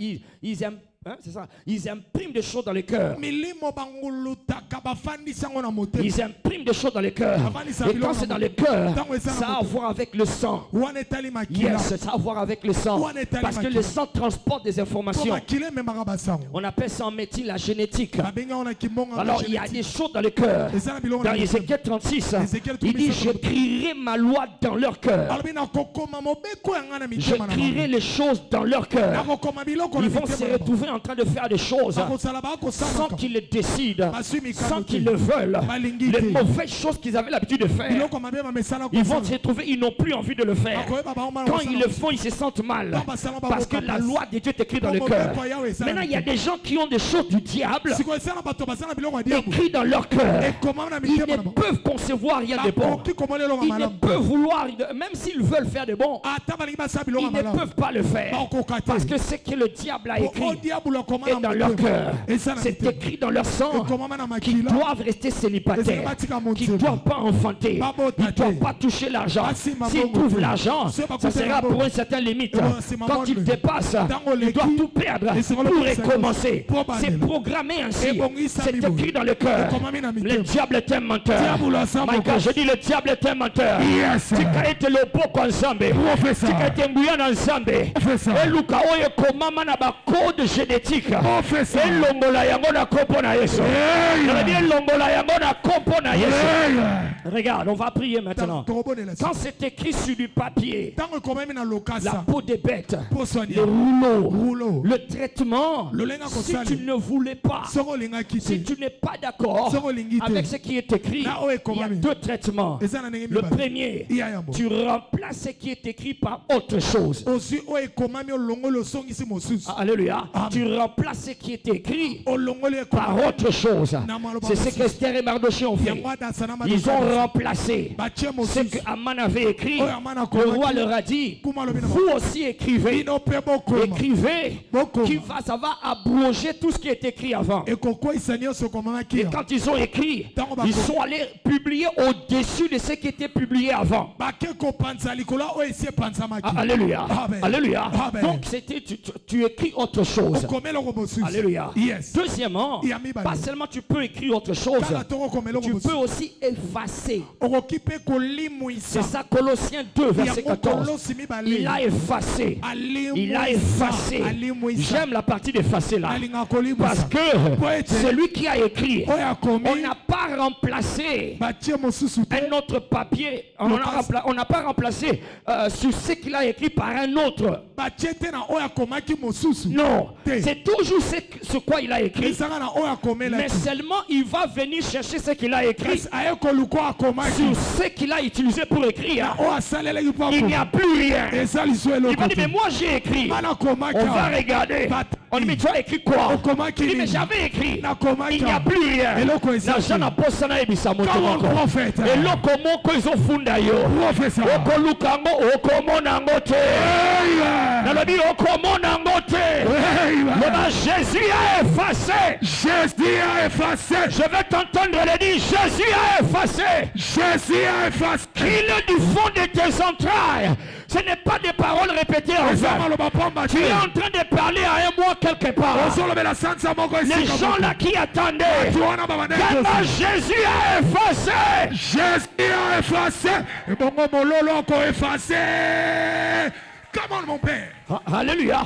Hein, c'est ça. Ils impriment des choses dans le cœur. Ils impriment des choses dans le cœur. Et quand c'est dans le cœur, ça a à voir avec le sang. Yes, ça a à voir avec le sang. Parce que le sang transporte des informations. On appelle ça en médecine la génétique. Alors il y a des choses dans le cœur. Dans Ézéchiel 36, il dit: j'écrirai ma loi dans leur cœur. J'écrirai les choses dans leur cœur. Ils vont se retrouver en train de faire des choses sans qu'ils le décident, sans qu'ils le veulent. Les mauvaises choses qu'ils avaient l'habitude de faire, ils vont se retrouver, ils n'ont plus envie de le faire. Quand ils le font, ils se sentent mal parce que la loi de Dieu est écrite dans le cœur. Maintenant, il y a des gens qui ont des choses du diable écrites dans leur cœur. Ils ne peuvent concevoir rien de bon. Ils ne peuvent vouloir, même s'ils veulent faire de bon, ils ne peuvent pas le faire parce que ce que le diable a écrit est dans leur cœur. C'est écrit dans leur sang qu'ils doivent rester célibataires, qu'ils ne doivent pas enfanter, ils ne doivent pas toucher l'argent. S'ils trouvent l'argent, ça sera pour une certaine limite. Quand ils dépassent, ils doivent tout perdre pour recommencer. C'est programmé ainsi. C'est écrit dans le cœur. Le diable est un menteur. Michael, je dis le diable est un menteur. Tu as été le beau ensemble. Tu as été mbouillant ensemble. Et Luka oye komama na ba code génétique. Et longola yango na kopo na Yesu. Longola yango na kopo na Yesu. Regarde, on va prier maintenant. Quand c'est écrit sur du papier, la peau des bêtes, le rouleau, le traitement, si tu ne voulais pas, si tu n'es pas d'accord avec ce qui est écrit, il y a deux traitements. Le premier, tu remplaces ce qui est écrit par autre chose. Alléluia. Tu remplaces ce qui est écrit par autre chose. C'est ce qu'Esther et Mardochée ont fait. Ils ont remplacé ce que Aman avait écrit. Le roi leur a dit: vous aussi écrivez. Écrivez, ça va abroger tout ce qui est écrit avant. Et quand ils ont écrit, ils sont allés publier au-dessus de ce qui était publié avant. Alléluia. Alléluia. Donc c'était, tu écris autre chose. Alléluia. Deuxièmement, pas seulement tu peux écrire autre chose, tu peux aussi effacer. C'est ça, Colossiens 2 verset 14. Il a effacé. Il a effacé. J'aime la partie d'effacer là, parce que celui qui a écrit, on n'a pas remplacé un autre papier, on n'a pas remplacé sur ce qu'il a écrit par un autre. Non, c'est toujours ce quoi il a écrit, mais seulement il va venir chercher ce qu'il a écrit sur ce qu'il a utilisé pour écrire. Il n'y a plus rien. Il va dire: mais moi j'ai écrit. On va regarder. On dit: mais tu as écrit quoi? Il dit: mais j'avais écrit. Il n'y a plus rien. Et Jésus a effacé. Jésus a effacé. Je vais t'entendre le dire: Jésus a effacé. Jésus a effacé. Qu'il du fond de tes entrailles. Ce n'est pas des paroles répétées en vain. Tu es en train de parler à un mois quelque part. Les gens là qui attendaient, tellement Jésus a effacé. Jésus a effacé. Et bon, mon effacé. Comment mon père? Alléluia.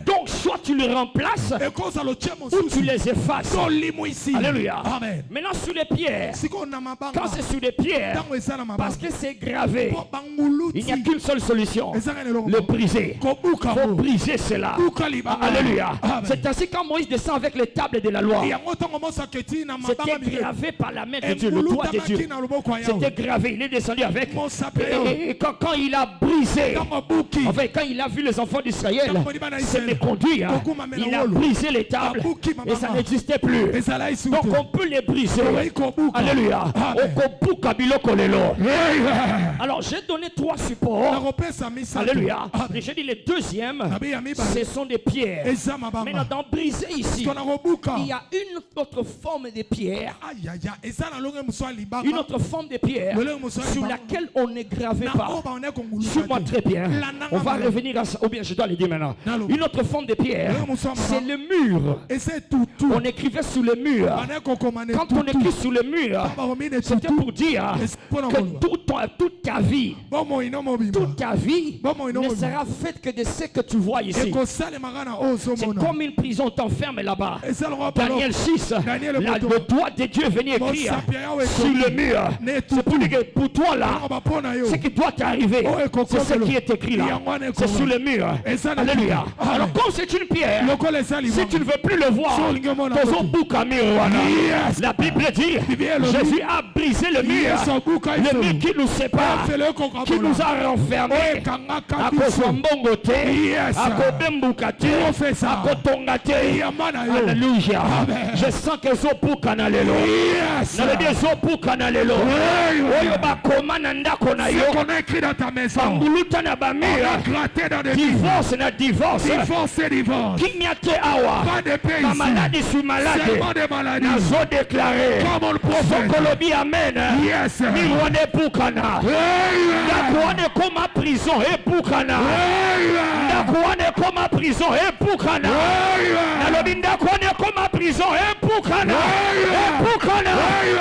Donc soit tu les remplaces ou tu les effaces. Alléluia. Amen. Maintenant sur les pierres, quand c'est sur les pierres, parce que c'est gravé, il n'y a qu'une seule solution: le briser. Il faut briser cela. Alléluia. C'est ainsi quand Moïse descend avec les tables de la loi, c'était gravé par la main de Dieu, le doigt de Dieu. C'était gravé, il est descendu avec. Et quand il a brisé, enfin quand il a vu les enfants d'Israël se méconduire, il a brisé les tables et ça n'existait plus. Donc on peut les briser. Alléluia. Alors j'ai donné 3 supports. Alléluia. Et j'ai dit le deuxième, ce sont des pierres. Maintenant dans briser ici, il y a une autre forme de pierre. Une autre forme de pierre sur laquelle on ne gravait pas. Suis-moi très bien. On va revenir à ça. Ou bien je dois le dire maintenant. Une autre forme de pierre, c'est le mur. On écrivait sur le mur. Quand on écrit sur le mur, c'était pour dire que toute ta vie ne sera faite que de ce que tu vois ici. C'est comme une prison, on t'enferme là-bas. Daniel 6, le doigt de Dieu venait écrire sur le mur. C'est pour dire que pour toi là, ce qui doit t'arriver, c'est ce qui est écrit là. C'est sur le mur. Alléluia. Alors comme c'est une pierre, si tu ne veux plus le voir, la Bible dit, Jésus a brisé le mur qui nous sépare, qui nous a renfermés. Alléluia. Je sens que Zopuka na lelo. Nalebe Zopuka na lelo. Oyo bakoma na ndako na yo. qu'on a écrit dans ta maison. Bambuluta na bamira. Gratté dans des Divorce na divorce. Divorce. Kinyate awa. Pas de pays. Ma maladie sur malade. Seulement des maladies. Nazo déclaré. Comme le prophète. Sokolobi amen. Yes. Miwane Pukana. Ndakuane koma prison et Pukana. Ndakuane koma prison et Pukana. Nalobi ndakuane koma prison et Pukana. Et Pukana.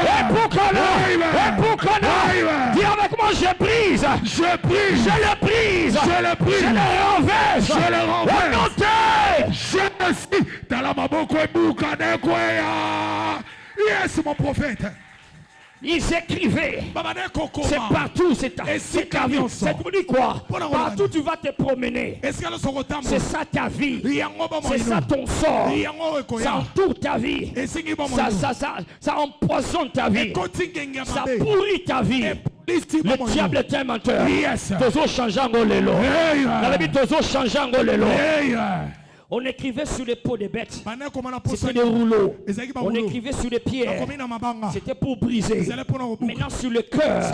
Et Pukana. Et Pukana. Dis avec moi, je brise. Je brise. Je le brise. Je le brise. Je le renverse. Je le renverse. Je suis dans la maboko et Pukana. Yes, mon prophète. Ils écrivaient. C'est partout, c'est ta vie. C'est pour dire quoi? Partout tu vas te promener. C'est ça ta vie. C'est ça ton sort. Ça entoure ta vie. Ça empoisonne ta vie. Ça pourrit ta vie. Le diable est un menteur. Tozo changeant lelo. Tozo changeant lelo. On écrivait sur les peaux des bêtes. C'était des rouleaux. On écrivait sur les pierres. C'était pour briser. Maintenant sur le cœur.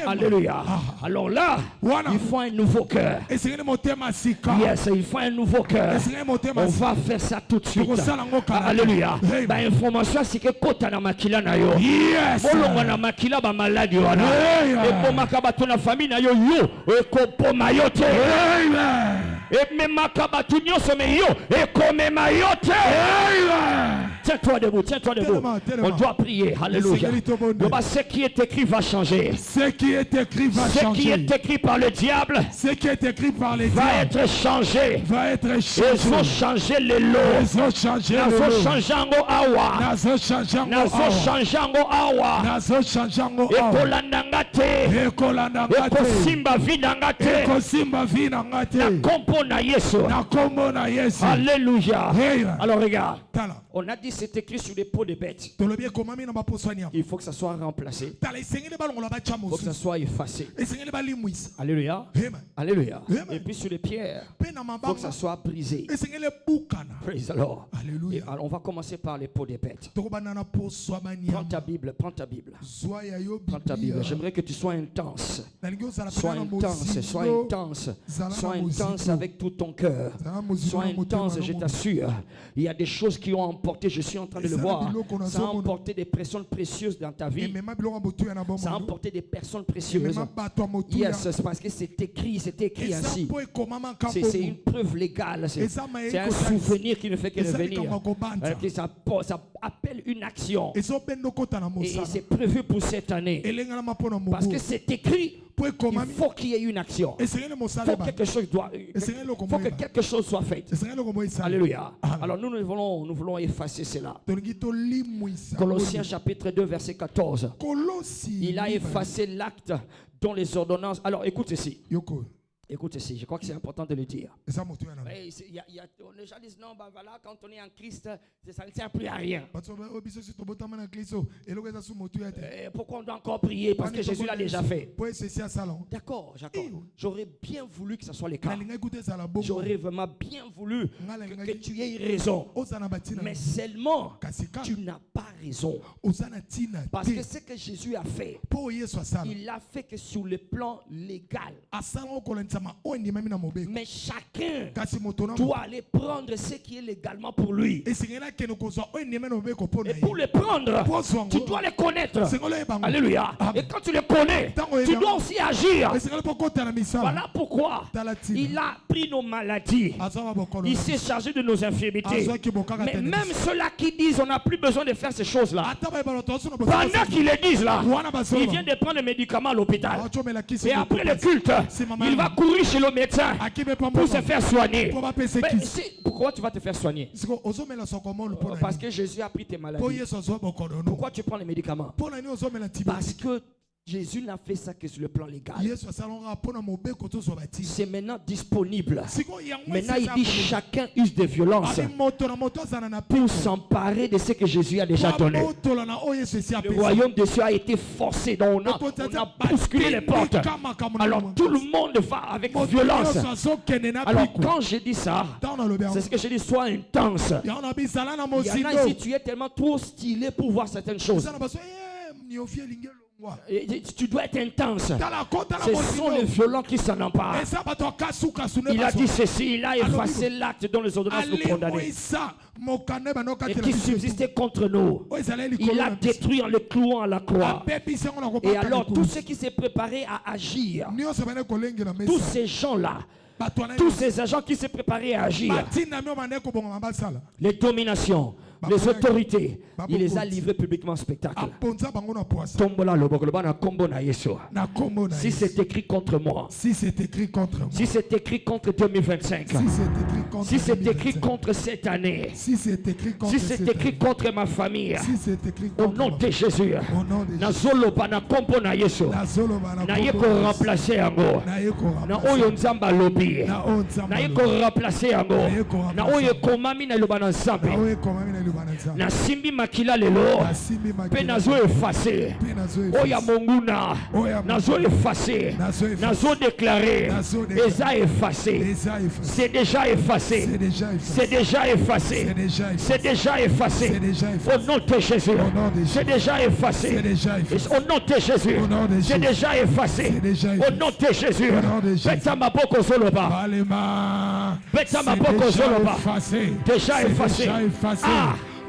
Alléluia. Alors là, il faut un nouveau cœur. Yes, il faut un nouveau cœur. On va faire ça tout de suite. Alléluia. Information c'est que kota na makila na yo. Bolonga na makila ba maladi wana. Et pour makabato na famille na yo yo. Et kopo mayote. Et même makabatu nyonso me yo. Et comme mayote. Tiens-toi debout, tiens-toi debout. On doit prier. Alléluia. Ce qui est écrit va changer. Ce qui est écrit va changer. Ce qui est écrit par le diable. Ce qui est écrit par les va être changé. Va être changé. Ils ont changé les lots. Ils ont changé les lots. Nazo changeango awa. Nazo changeango awa. Nazo changeango awa. Nazo changeango awa. Ekolandangate. Ekolandangate. Ekosimba vinangate. Ekosimba vinangate. Na kompo na Yesu. Na kombo na Yesu. Alléluia. Hey. Alors regarde. On a dit c'est écrit sur les peaux des bêtes. Il faut que ça soit remplacé. Il faut que ça soit effacé. Alléluia. Alléluia. Et puis sur les pierres, il faut que ça soit brisé. Praise the Lord. Alléluia. Alors on va commencer par les peaux des bêtes. Prends ta Bible, prends ta Bible. Prends ta Bible. J'aimerais que tu sois intense. Sois intense, sois intense. Sois intense avec tout ton cœur. Sois intense, je t'assure. Il y a des choses qui ont emporté, je suis en train de le voir. Ça a emporté des personnes précieuses dans ta vie. Ça a emporté des personnes précieuses. Yes, c'est parce que c'est écrit ainsi. C'est une preuve légale. C'est un souvenir qui ne fait que devenir. Ça appelle une action. Et c'est prévu pour cette année. Parce que c'est écrit. Il faut qu'il y ait une action. Il faut que quelque chose soit fait. Alléluia. Alors nous voulons effacer cela. Colossiens chapitre 2 verset 14. Il a effacé l'acte dont les ordonnances. Alors écoute ceci. Écoute ceci, je crois que c'est important de le dire. On déjà dit non, ben voilà, quand on est en Christ, ça ne sert plus à rien. Pourquoi on doit encore prier? Parce que Jésus l'a déjà fait. D'accord, Jacob. J'aurais bien voulu que ça soit le cas. J'aurais vraiment bien voulu que tu aies raison. Mais seulement, tu n'as pas raison. Parce que ce que Jésus a fait, il l'a fait que sur le plan légal. Mais chacun doit aller prendre ce qui est légalement pour lui. Et pour le prendre, tu dois le connaître. Alléluia. Et quand tu le connais, tu dois aussi agir. Voilà pourquoi il a pris nos maladies. Il s'est chargé de nos infirmités. Mais même ceux-là qui disent on n'a plus besoin de faire ces choses-là, pendant qu'ils le disent là, il vient de prendre des médicaments à l'hôpital. Et après le culte, il va courir chez le médecin pour se faire soigner. Mais pourquoi tu vas te faire soigner? Parce que Jésus a pris tes maladies. Pourquoi tu prends les médicaments? Parce que Jésus n'a fait ça que sur le plan légal. C'est maintenant disponible. Maintenant il dit chacun use de violence pour s'emparer de ce que Jésus a déjà donné. Le royaume de Dieu a été forcé. Donc on a bousculé les portes. Alors tout le monde va avec violence. Alors quand je dis ça, c'est ce que je dis, sois intense. Il y en a ici, tu es tellement trop stylé pour voir certaines choses. Tu dois être intense. Ce sont les violents qui s'en emparent. Il a dit ceci, il a effacé l'acte dont les ordonnances nous condamnaient et qui subsistait contre nous. Il a détruit en le clouant à la croix. Et alors tout ce qui s'est préparé à agir, tous ces gens-là, tous ces agents qui s'est préparés à agir, les dominations, les autorités, il les a livrés publiquement en spectacle. Si c'est écrit contre moi, si c'est écrit contre 2025, si c'est écrit contre cette année, si c'est écrit contre ma famille, au nom de Jésus, nazoloba na kombo na Yesu, na yeko remplacer yango, na oyo nzamba lobi, na yeko remplacer yango, na oyo komami na loba na nzambe. Na simbi makila lelo pe nazo effacer oya monguna nazo effacer nazo déclarer eza effacé, c'est déjà effacé, c'est déjà effacé, c'est déjà effacé au nom de Jésus, c'est déjà effacé au nom de Jésus, c'est déjà effacé au nom de Jésus. Beta maboko zoloba, beta maboko zoloba, déjà effacé.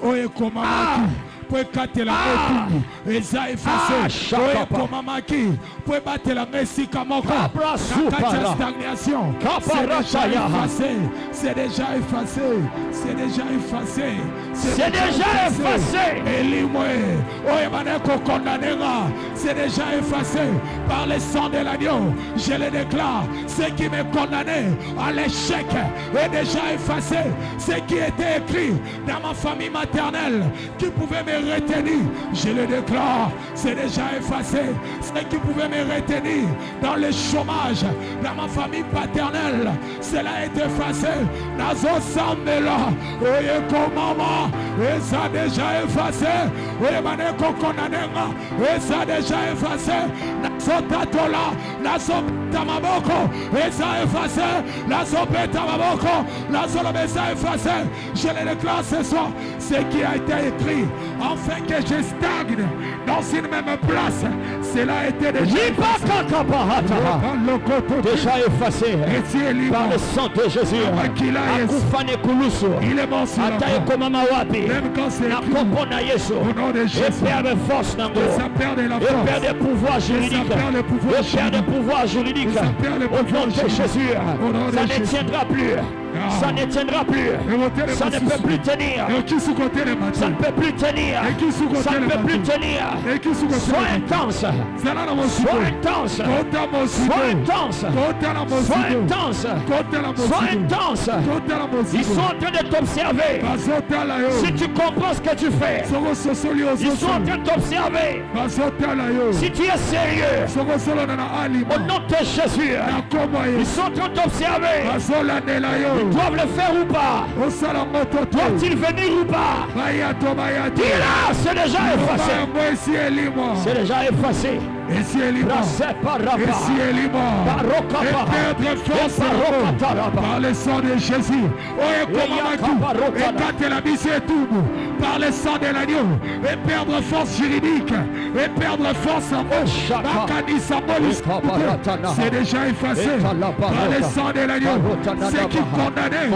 Oye komamaki poe katela motu eza effacé. Oye komamaki poe batela mesika moko nakati stagnation. C'est déjà effacé, c'est déjà effacé, c'est déjà effacé. Elimwe oye maneko kondanera, c'est déjà effacé par le sang de l'agneau. Je le déclare, ce qui me condamnait à l'échec est déjà effacé. Ce qui était écrit dans ma famille maternelle qui pouvait me retenir, je le déclare, c'est déjà effacé. Ce qui pouvait me retenir dans le chômage dans ma famille paternelle, cela est effacé. Nazo Sambela, oye komama, et ça déjà effacé. Oye maneko konanenga, et ça déjà effacé. Nazo tatola, nazo tamaboko, et ça effacé. Nazo petamaboko, nazo lobesa effacé. Je le déclare ce soir, ce qui a été écrit, afin que je stagne dans une même place, cela a été déjà effacé par le sang de Jésus. Il est mort sur la croix. Même quand c'est écrit, au nom de Jésus, et perd de force, et perd de la force, et perd de pouvoir juridique, et perd de pouvoir juridique. Au nom de Jésus, ça ne tiendra plus. Ça ne tiendra plus. Ça ne peut plus tenir. Ça ne peut plus tenir. Ça ne peut plus tenir. Sois intense. Sois intense. Sois intense. Sois intense. Sois intense. Ils sont en train de t'observer. Si tu comprends ce que tu fais, ils sont en train de t'observer. Si tu es sérieux, au nom de Jésus, ils sont en train de t'observer. Ils doivent le faire ou pas? Doivent-ils venir ou pas? Dis là, c'est déjà effacé. C'est déjà effacé. Ici elle est mort. Ici elle est mort. Et perdre force par le sang de Jésus. Et quand elle a mis ses tours par le sang de l'agneau. Et perdre force juridique. Et perdre force c'est déjà effacé par le sang de l'agneau. Ce qui condamnait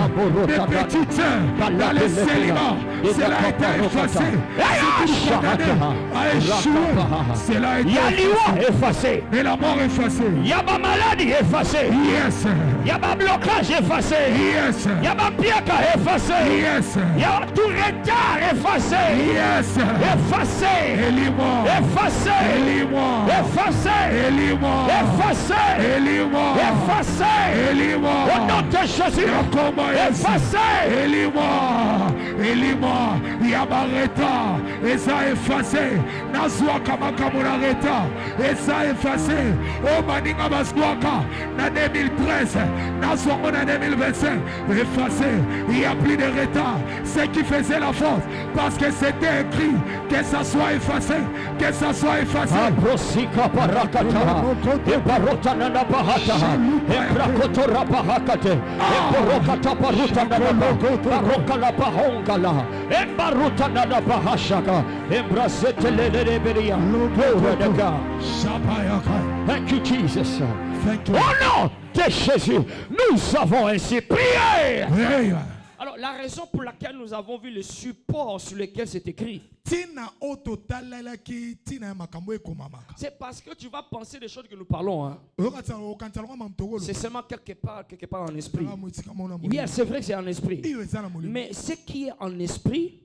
des petites sœurs dans le célibat, cela a été effacé. Ce qui condamnait a échoué, cela a été effacé. Et la mort effacée. Il y a ma maladie effacée. Yes. Il y a ma blocage effacé. Yes. Il y a ma pièce effacée. Yes. Il y a tout retard effacé. Yes. Effacé. Élis-moi. Effacé. Élis-moi. Effacé. Élis-moi. Effacé. Élis-moi. Effacé. Élis-moi. Au nom de Jésus. Effacé. Élis-moi. Élis-moi. Yabareta. Et ça effacé. Nazwa Kamakamura Reta. Et ça effacé. Oh Maninga Baswaka. En 2013. Nazwa en 2025. Effacé. Il n'y a plus de retard. Ce qui faisait la force. Parce que c'était écrit. Que ça soit effacé. Que ça soit effacé. Abrosika Barakata. Et Barotanana Bahata. Et Brakotora Bahakate. Et Borokata Barutanana. Barokala Bahongala. Et Barutanana Bahashaka. Et Brasetele Reberia. Thank you, Jesus. Thank you. Au nom de Jésus, nous avons ainsi prié. Alors, la raison pour laquelle nous avons vu le support sur lequel c'est écrit, c'est parce que tu vas penser des choses que nous parlons. Hein. C'est seulement quelque part en esprit. Bien, c'est vrai que c'est en esprit. Mais ce qui est en esprit,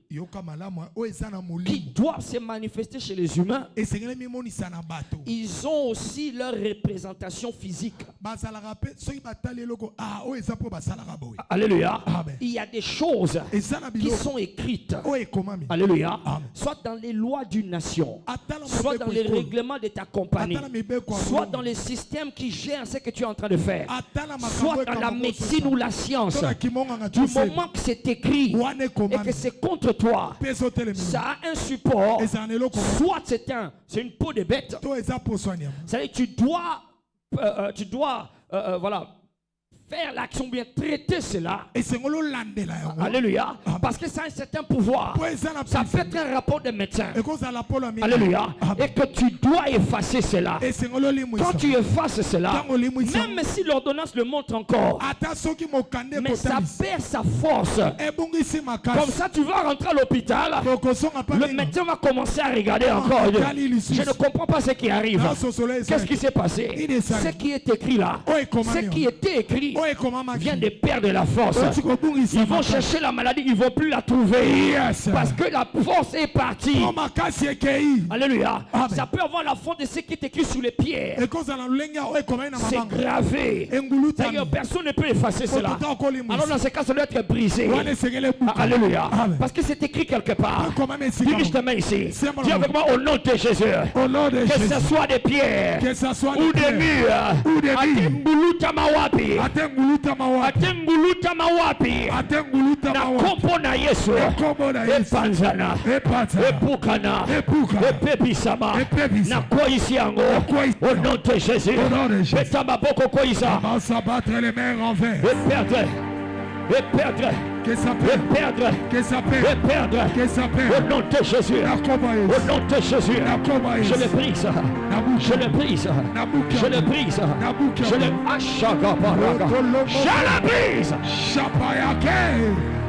qui doit se manifester chez les humains, ils ont aussi leur représentation physique. Alléluia. Il y a des choses qui sont écrites. Alléluia. Soit dans les lois d'une nation, soit dans les règlements de ta compagnie, soit dans les systèmes qui gèrent ce que tu es en train de faire, soit dans la médecine ou la science. Du moment que c'est écrit et que c'est contre toi, ça a un support. Soit c'est une peau de bête. C'est-à-dire tu dois voilà, faire l'action bien, traiter cela. Alléluia. Parce que ça a un certain pouvoir. Ça peut être un rapport de médecin. Alléluia. Et que tu dois effacer cela. Quand tu effaces cela, même si l'ordonnance le montre encore, mais ça perd sa force. Comme ça, tu vas rentrer à l'hôpital. Le médecin va commencer à regarder encore. Je ne comprends pas ce qui arrive. Qu'est-ce qui s'est passé? Ce qui est écrit là, ce qui était écrit vient de perdre la force. Ils vont chercher la maladie, ils ne vont plus la trouver. Parce que la force est partie. Alléluia. Ça peut avoir la force de ce qui est écrit sous les pierres. C'est gravé. Personne ne peut effacer cela. Alors dans ce cas, ça doit être brisé. Alléluia. Parce que c'est écrit quelque part. Dis justement ici. Dis avec moi au nom de Jésus. Que ce soit des pierres ou des murs. Atenguluta mawapi na kompo na Yesu epanzana epukana epebisama na koisi yango au nom de Jésus. Beta maboko koisa battre les mains envers et perdre que ça perde, que ça perde, que ça perde. Au nom de Jésus, au nom de Jésus, je le brise, je le brise, je le brise, je le brise.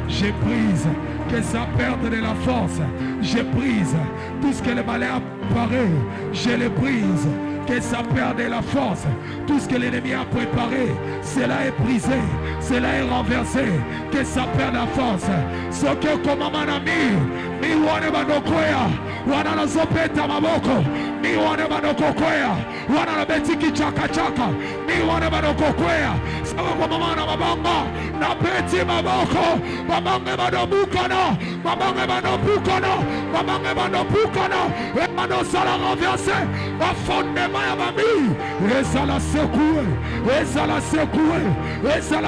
Je brise que ça perde de la force. Je brise tout ce que le malin apparaît. Je le brise. Que ça perde la force. Tout ce que l'ennemi a préparé, cela est brisé, cela est renversé. Que ça perde la force. Ce que comme un ami, mi wane banokoya, wana na zopeta maboko, mi wane banokoya, wana na betiki chaka chaka, mi wane banokoya. Sawa kwa mama na mabanga, na beti maboko, mabange banobukana, mabange banobukana, mabange banobukana, et mano sala renversé, ma fondement. Et la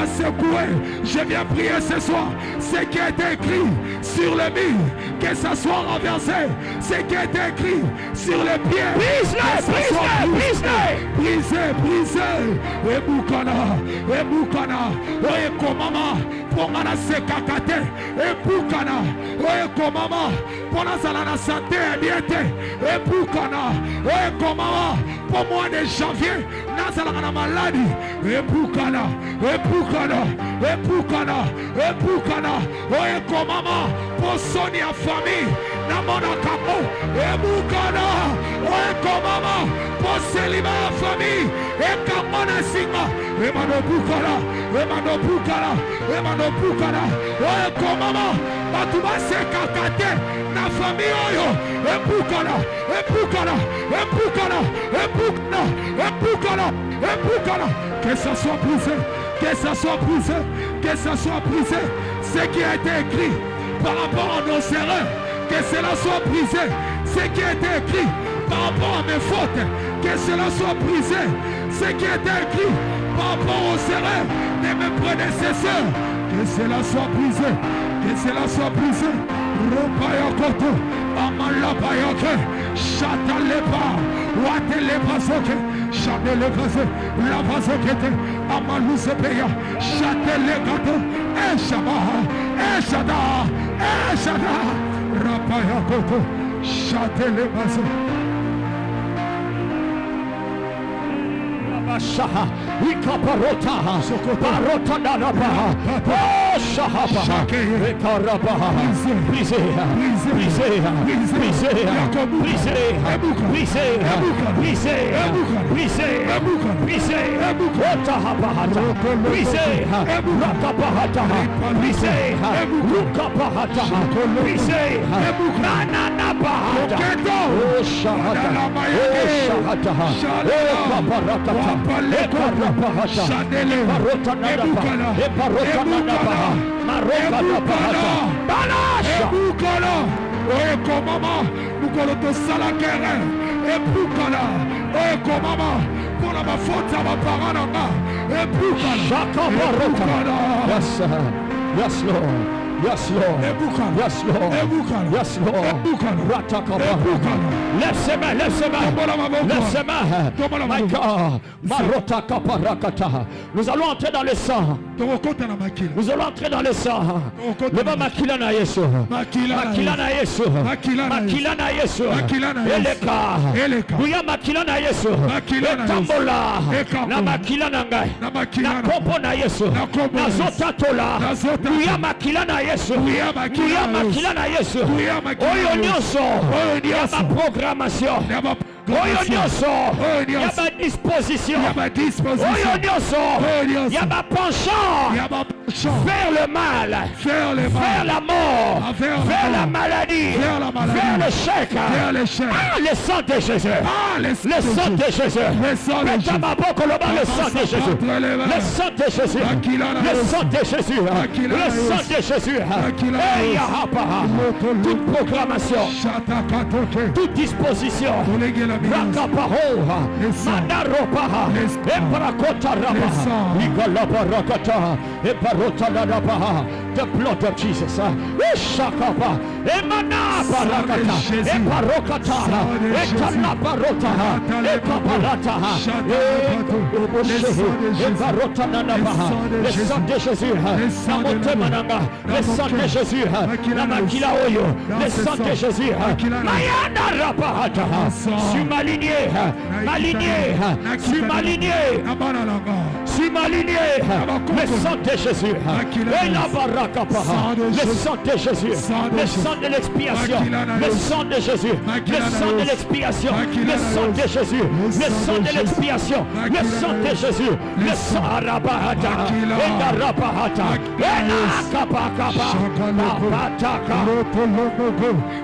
secouer, je viens prier ce soir. Ce qui a été écrit sur le mur, que ça soit renversé. Ce qui a été écrit sur les pieds, que ça soit brisé. Ebukana, oye komama, pongana sekakate, ebukana, oye komama, pona salana santé diete, ebukana, oye komama, pour mois de janvier, nasalana maladie, ebukana, oye komama, pour Sonia famille, namona kamo, ebukana, oye komama, pour célibat famille, ekamona singa, emano bukala, oye komama, batuba sekakate, na famille oyo, ebukana, que ça soit brisé, ce qui a été écrit par rapport à nos erreurs, que cela soit brisé, ce qui a été écrit par rapport à mes fautes, que cela soit brisé, ce qui a été écrit par rapport aux erreurs de mes prédécesseurs, que cela soit brisé, Ropayakoto, Amalapayoke, Chatalepa, Watelepasoke, Chatelepaso, Lavasokete, Amalusepeya, Chatelegato, Eshada, Rapayakoto, Chatelepaso. Shaha, Ikaparota, Parota Nanabaha, Oh Shahaba, Ekarabaha, Brisea, Otahabahata, Brisea, Rakabahata, Brisea, Rukabahata, Brisea, Nananabahata, Oh Shahata, Ekaparakata. Yes, Lord. Yes, Lord. Yes, Lord. Yes, Lord. Lève ses mains. My God. Marota kaparakata. Nous allons entrer dans le sang. Nous allons entrer dans le sang. Leva makila na Yesu. Makila na Yesu. Eleka. Buya makila na Yesu. Etambola. Na makila na ngai. Na kopo na Yesu. Na zotatola. Buya makila na Yesu. Oyo nyonso. Yaba programmation. Oyo nyonso. Yaba disposition. Oyo nyonso. Yaba penchant. Vers le mal. Vers la mort. Vers la maladie. Vers l'échec. Le sang de Jésus. Le sang de Jésus. Le sang de Jésus. Le sang de Jésus. Le sang de Jésus. Le sang de Jésus. Toute programmation, toute disposition, Rakapahoha, Manaropaha, Eparakotarabaha, Igalabarakata, Eparotanabaha, the blood of Jesus, Shakapa, Emanabarakata, Eparokatara, Etanabarotaha, Ekaparataha, Eparotananabaha, le sang de Jésus, Namotemananga, le sang de Jésus, Namakila Oyo, le sang de Jésus, Mayana Rapahata, sur ma lignée, le sang de Jésus, et la barakapaha, le sang de Jésus, le sang de l'expiation, le sang de Jésus, le sang de l'expiation, le sang de Jésus, le sang de l'expiation, le sang de Jésus, le sang Arabahata, et la Rapahata, et la Kapakapa,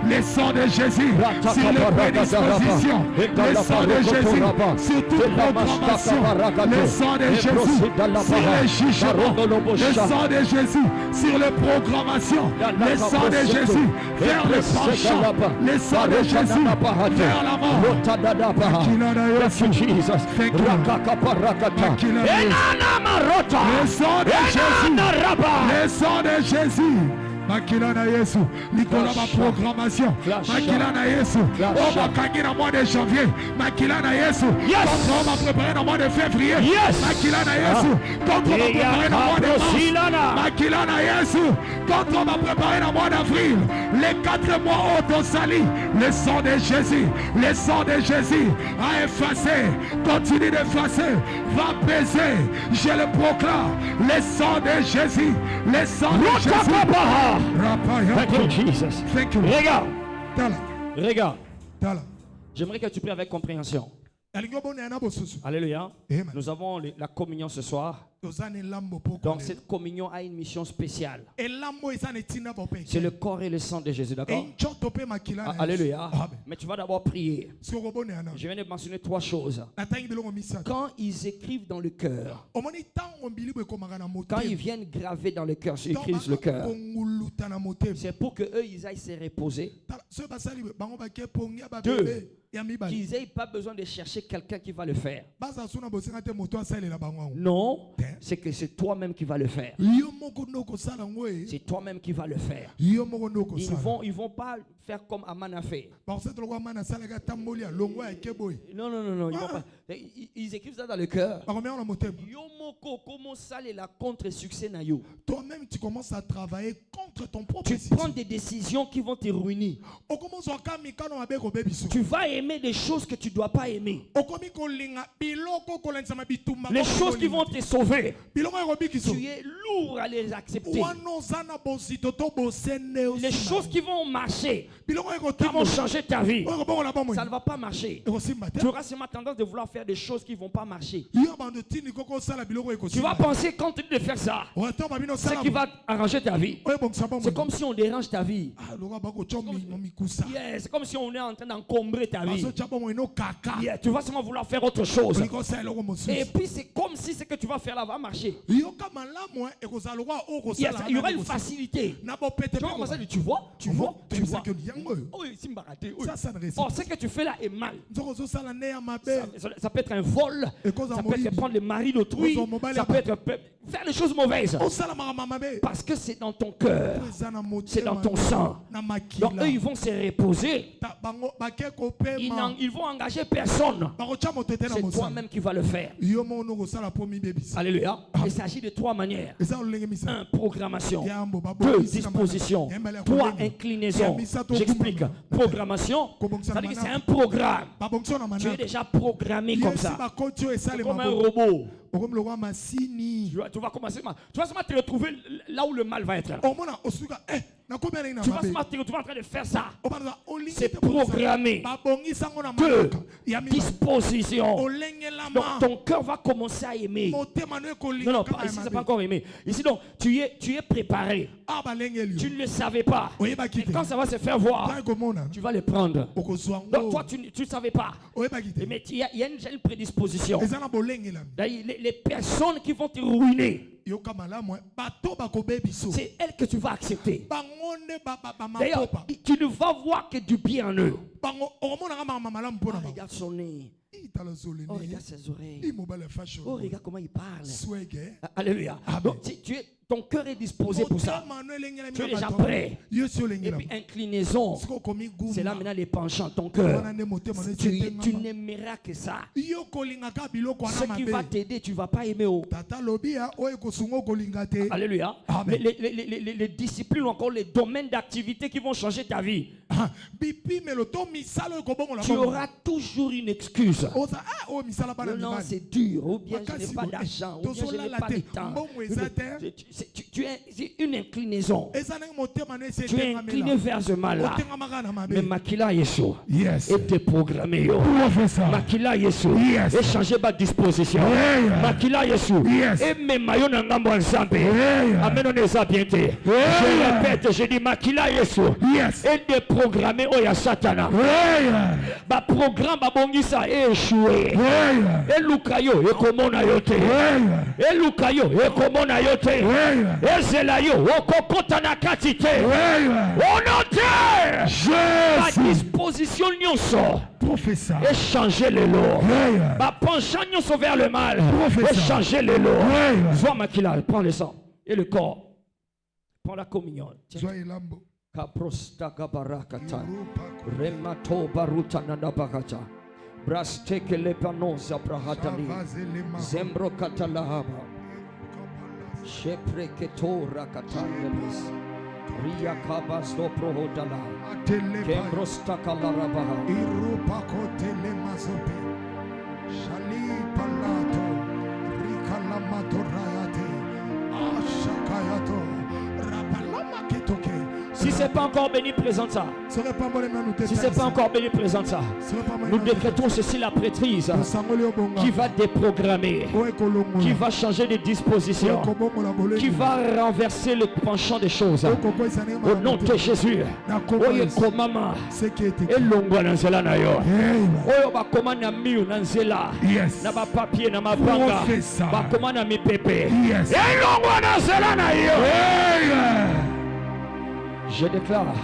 le sang de Jésus sur les prédispositions, le sang de Jésus sur toute programmation, le sang de Jésus sur les jugements, le sang de Jésus sur les programmations, le sang de Jésus vers le penchant, le sang de Jésus vers la mort. Thank you, Jesus. Le sang de Jésus, le sang de Jésus. Makila na Yesu. Nicolas ma programmation. Makila na Yesu. On va gagner dans le mois de janvier. Makila na Yesu. Quand on va préparer dans le mois de février. Makila na Yesu. Quand on va préparer dans le mois de mars. Makila na Yesu. Quand on va préparer dans le mois d'avril. Les 4 mois autosali. Le sang de Jésus. Le sang de Jésus a effacé. Continue d'effacer. Va baiser. Je le proclame. Le sang de Jésus. Le sang de Jésus. Thank you, Jesus. Thank you. Regarde. Tala. Regarde. Tala. J'aimerais que tu pries avec compréhension. Alléluia. Amen. Nous avons la communion ce soir. Donc cette communion a une mission spéciale. C'est le corps et le sang de Jésus, d'accord? Alléluia. Mais tu vas d'abord prier. Je viens de mentionner 3 choses. Quand ils écrivent dans le cœur, quand ils viennent graver dans le cœur, ils écrivent le cœur, c'est pour que eux ils aillent se reposer. 2, qu'ils n'aient pas besoin de chercher quelqu'un qui va le faire. Non, c'est que c'est toi-même qui vas le faire. C'est toi-même qui vas le faire. Ils vont pas faire comme Aman a fait. Non, ils vont pas. Ils écrivent ça dans le cœur. Toi-même, tu commences à travailler contre ton propre. Tu prends des décisions qui vont te ruiner. Tu vas aimer des choses que tu ne dois pas aimer. Les choses qui vont te sauver. Tu es lourd à les accepter. Les choses qui vont marcher, qui vont changer ta vie, ça ne va pas marcher. Tu auras seulement tendance de vouloir faire des choses qui ne vont pas marcher. Tu vas penser quand tu de faire ça, ce qui va arranger ta vie. C'est comme si on dérange ta vie. C'est comme si on est en train d'encombrer ta vie. Tu vas seulement vouloir faire autre chose. Et puis c'est comme si ce que tu vas faire là va marcher. Il y aura une facilité. Tu vois. Oh, ce que tu fais là est mal. Ça peut être un vol. Ça peut être prendre le mari d'autrui. Ça peut être faire des choses mauvaises. Parce que c'est dans ton cœur. C'est dans ton sang. Donc eux ils vont se reposer. Ils vont engager personne. C'est toi-même qui vas le faire. Alléluia. Il s'agit de 3 manières. 1, programmation. 2, disposition. 3, inclinaison. J'explique. Programmation, ça veut dire que c'est un programme. Tu es déjà programmé comme ça. C'est comme un robot. Tu vas commencer. Tu vas seulement te retrouver là où le mal va être. Tu vas seulement te retrouver en train de faire ça. C'est programmé. 2, disposition. Donc ton cœur va commencer à aimer. Non, ici c'est pas encore aimé. Ici donc tu es préparé. Tu ne le savais pas. Et quand ça va se faire voir, tu vas le prendre. Donc toi tu ne savais pas. Mais il y a une prédisposition. Les personnes qui vont te ruiner, c'est elles que tu vas accepter. D'ailleurs, tu ne vas voir que du bien en eux. Regarde son nez. Oh, regarde ses oreilles. Oh, regarde comment il parle. Alléluia. Donc, ton cœur est disposé pour ça. Tu es déjà prêt. Et puis, inclinaison. C'est là maintenant les penchants. Ton cœur. Tu n'aimeras que ça. Ce qui va t'aider, tu ne vas pas aimer. Alléluia. Les disciplines ou encore les domaines d'activité qui vont changer ta vie. Tu auras toujours une excuse. Non, c'est dur. Ou bien je n'ai pas d'argent. Ou bien je n'ai pas de temps. Tu es une inclinaison. Tu es incliné vers ce mal-là. Mais Makila Yesu est déprogrammé. Makila Yesu est changé ma disposition. Makila Yesu est mes maillots n'engambo ensemble. Amen, on est à bientôt. Je répète, je dis Makila Yesu est déprogrammé. Oh, ya Satana. Ma programme a bongisa est échoué. Et Lukayo est comme on a yoté. Et Lukayo est comme on a yoté. Et Zelayo, Okokotana Katite. On note ma disposition nyonso. Et changer les lots. Ma penchant nyonso vers le mal. Et changer les lots. Vois Makila, prends le sang et le corps. Prends la communion. Kaprosta kabarakata. Remato baruta nanabakata. Brasteke lepanosa prahatali. Zembro katalahaba. Shepreketora katalebis. Ria kabas do prohodala. Kembrosta kalarabaha. Irupakote lemazope. Shali palato. Rikalamato rayate. Ashakayato. Rapalama kitoke. Si ce n'est pas encore béni, présente ça. Si ce n'est pas encore béni, présente ça. Nous décrétons ceci, la prêtrise qui va déprogrammer, qui va changer de disposition, qui va renverser le penchant des choses. Au nom de Jésus. Oye komama. Elongwa nanzela na yo. Oye bakoma na miu nanzela. Na ba papier na mabanga. Bakoma na mi pepe. Elongwa nanzela na yo. Je déclare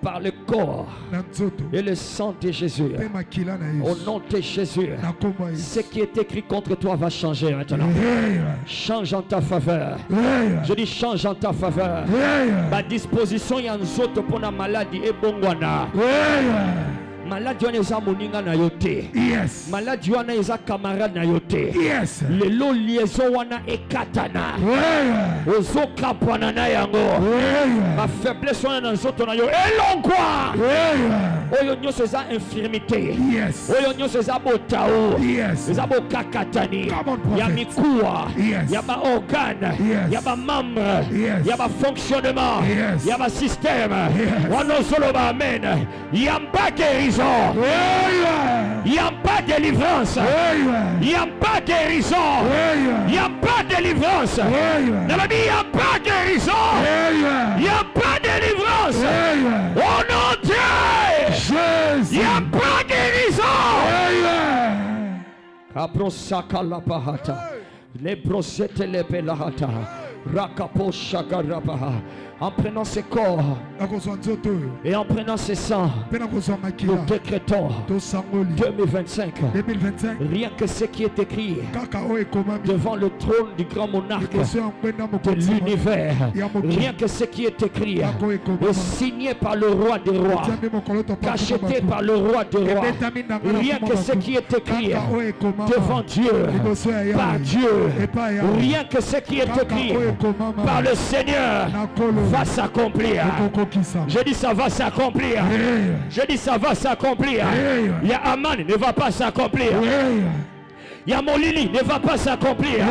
par le corps et le sang de Jésus, au nom de Jésus, ce qui est écrit contre toi va changer maintenant. Change en ta faveur. Je dis change en ta faveur. Ma disposition y a un autre pour la maladie et bongwana. Maladie wana eza moninga na yo te. Maladie wana eza camarade na yo te. Lelo liaison wana ekatana. Ozokapwana na yango. Ma faiblesse wana na nzoto na yo elongwa. Oyo nyonso eza infirmité. Oyo nyonso eza botao. Eza bokakatani. Ya mikuwa. Ya ba organe. Ya ba membre. Ya ba fonctionnement. Ya ba système. Wana ozoloba amen. Yamba guérison. Il n'y a pas de délivrance. Il n'y a pas de guérison. Il n'y a pas de délivrance. Il n'y a pas de guérison. Il n'y a pas de délivrance. Au nom de Dieu. Il n'y a pas de guérison. Kabrosaka la bahata. Les brosettes les belahata. Rakaposha garabaha. En prenant ses corps et en prenant ses sangs, nous décrétons 2025. Rien que ce qui est écrit devant le trône du grand monarque de l'univers, rien que ce qui est écrit est signé par le roi des rois, cacheté par le roi des rois. Rien que ce qui est écrit devant Dieu, par Dieu, rien que ce qui est écrit par le Seigneur va s'accomplir. Je dis ça va s'accomplir. Je dis ça va s'accomplir. Il y a Aman, ne va pas s'accomplir. Il y a Molini, ne va pas s'accomplir.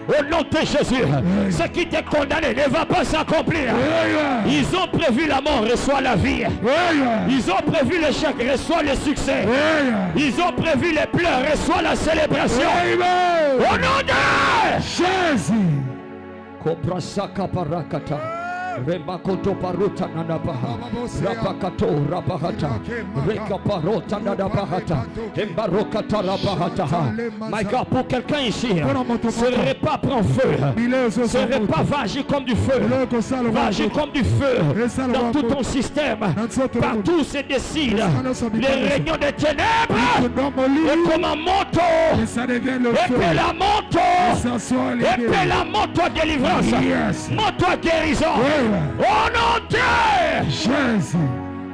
Au nom de Jésus, ce qui t'est condamné ne va pas s'accomplir. Ils ont prévu la mort, reçoit la vie. Ils ont prévu l'échec, reçoit le succès. Ils ont prévu les pleurs, reçoit la célébration. Au nom de Jésus. Kobrasaka parakata. Remakoto paruta nanabaha. Rapakato rabahata. Rekaparota nanabahata. Embarokata rabahata. My God, pour quelqu'un ici, ce repas prend feu. Ce repas va agir comme du feu. Va agir comme du feu dans tout ton système. Partout se décide les réunions des ténèbres. Et comme un manteau. Et la manteau. Et la manteau délivrance. Manteau guérison. Au nom de Jésus.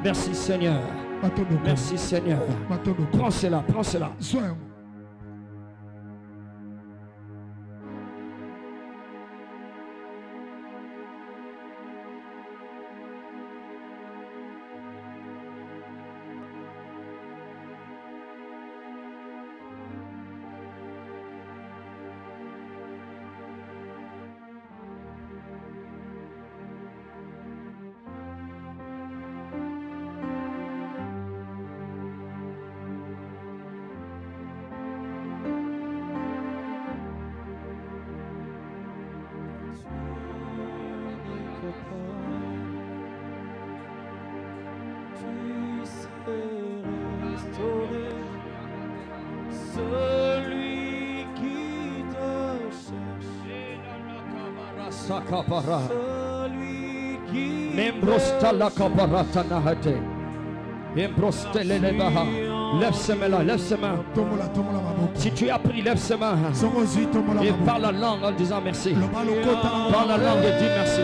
Merci Seigneur. Merci Seigneur. Prends cela, prends cela. Celui qui te cherche, celui qui Membrosta la caparata nahate. Membrostele lebaha. Lève ses mains là, lève ses mains. Si tu as pris, lève ses mains. Et parle la langue en disant merci. Parle la langue et dis merci.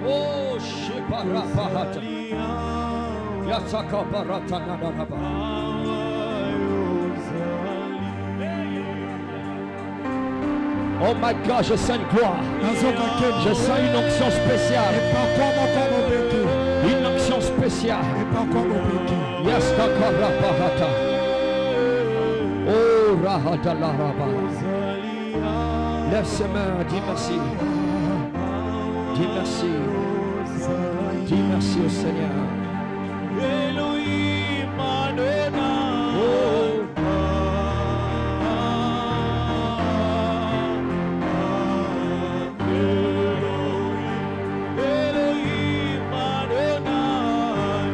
Oh, Sheparapahata. Yasaka Baratanadaba. Oh my God, je sens une gloire. Je sens une onction spéciale. Une onction spéciale. Yasaka Rapahata. Oh, Rahata Laraba. Lève ses mains, dis merci. Dis merci. Dis merci au Seigneur. Elohim Adonai. Oh. Elohim Adonai.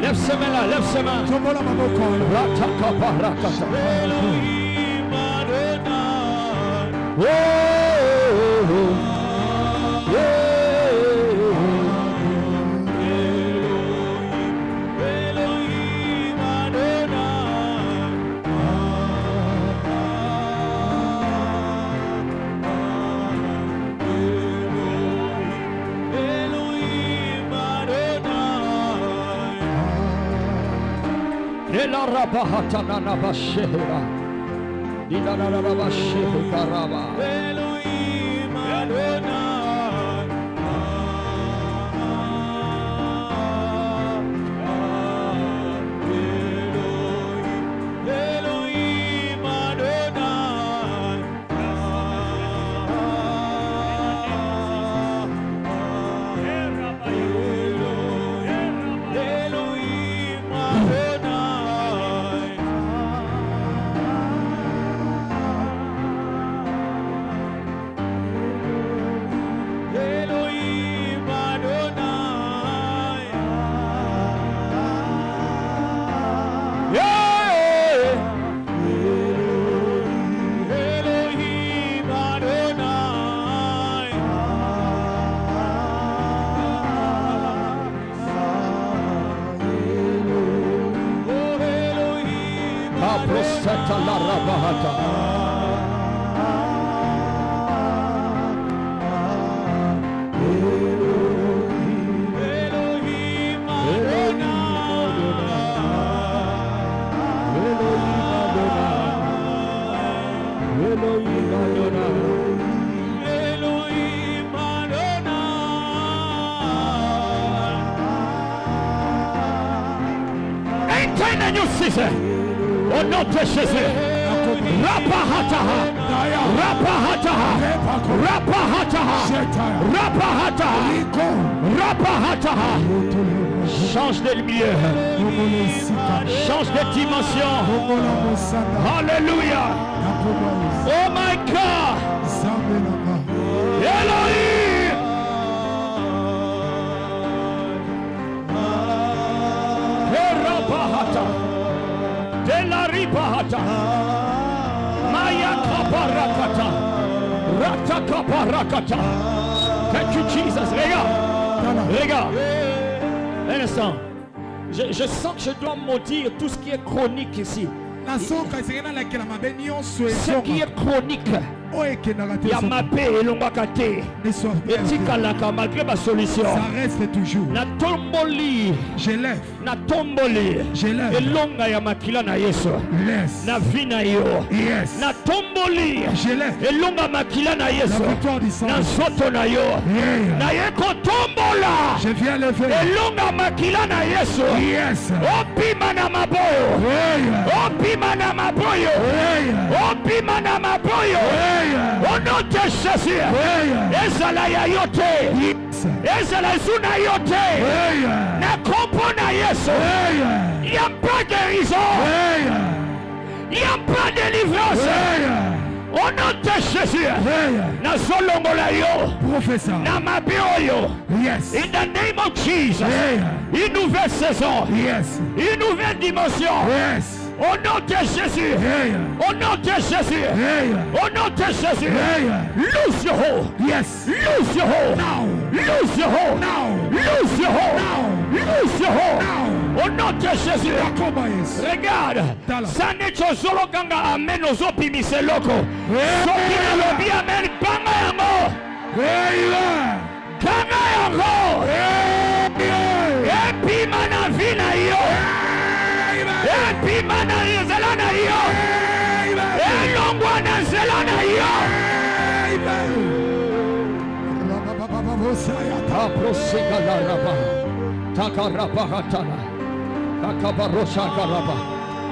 Lève ses mains là, lève ses mains. Rataka Barakata. Elohim Adonai. Oh. La rabahata na bashehra. Dina na bashehra raba. Elohim Adonai. Elohim Adonai. Prostata la rabahata. Elohim Adonai. Elohim Adonai. Elohim Adonai. Elohim Adonai. Enter in a new season. Au nom de Jésus. Rapahataha. Rapahataha. Rapahataha. Rapahataha. Rapahataha. Change de milieu. Change de dimension. Alléluia. Oh my God. Elohim. Rapahataha. De la ribahata. Maya kaparakata. Rata kaparakata. Thank you Jesus. Regarde. Un instant. Je sens que je dois maudire tout ce qui est chronique ici. Ce qui est chronique. Yamapé et l'ombakate. Et tikalaka malgré ma solution. Ça reste toujours. Na tomboli. Je lève. Na tomboli. Je lève. Et longa yamakila na yeso. Laisse. Na vina yo. Yes. Na tomboli. Je lève. Et longa makila na yeso. La victoire du sang. Na soto na yo. Yeah. Na yeko tombola. Je viens lever. Et longa makila na yeso. Yes. Opima na maboyo. Yeah. Opima na maboyo. Yeah. Opima na maboyo. Au nom de Jésus, ezala ya yote, ezala zuna yote, na kompo na Yesu, y'a pas de guérison, y'a pas de délivrance. Au nom de Jésus, na solongola yo, na mabio yo, in the name of Jesus, une nouvelle saison, une nouvelle dimension. Au nom de Jésus, au nom de Jésus, au nom de Jésus, lose your hold, lose your hold, lose your hold, lose your hold, lose your hold, Au nom de Jésus. Regarde. Ça n'est pas solo kanga amen ozopi miseloko. Soki na lobi amen kanga yango. Kanga yango. Epi mana vina yo. Epi mana yezela na yo. Elongwa na zela na yo.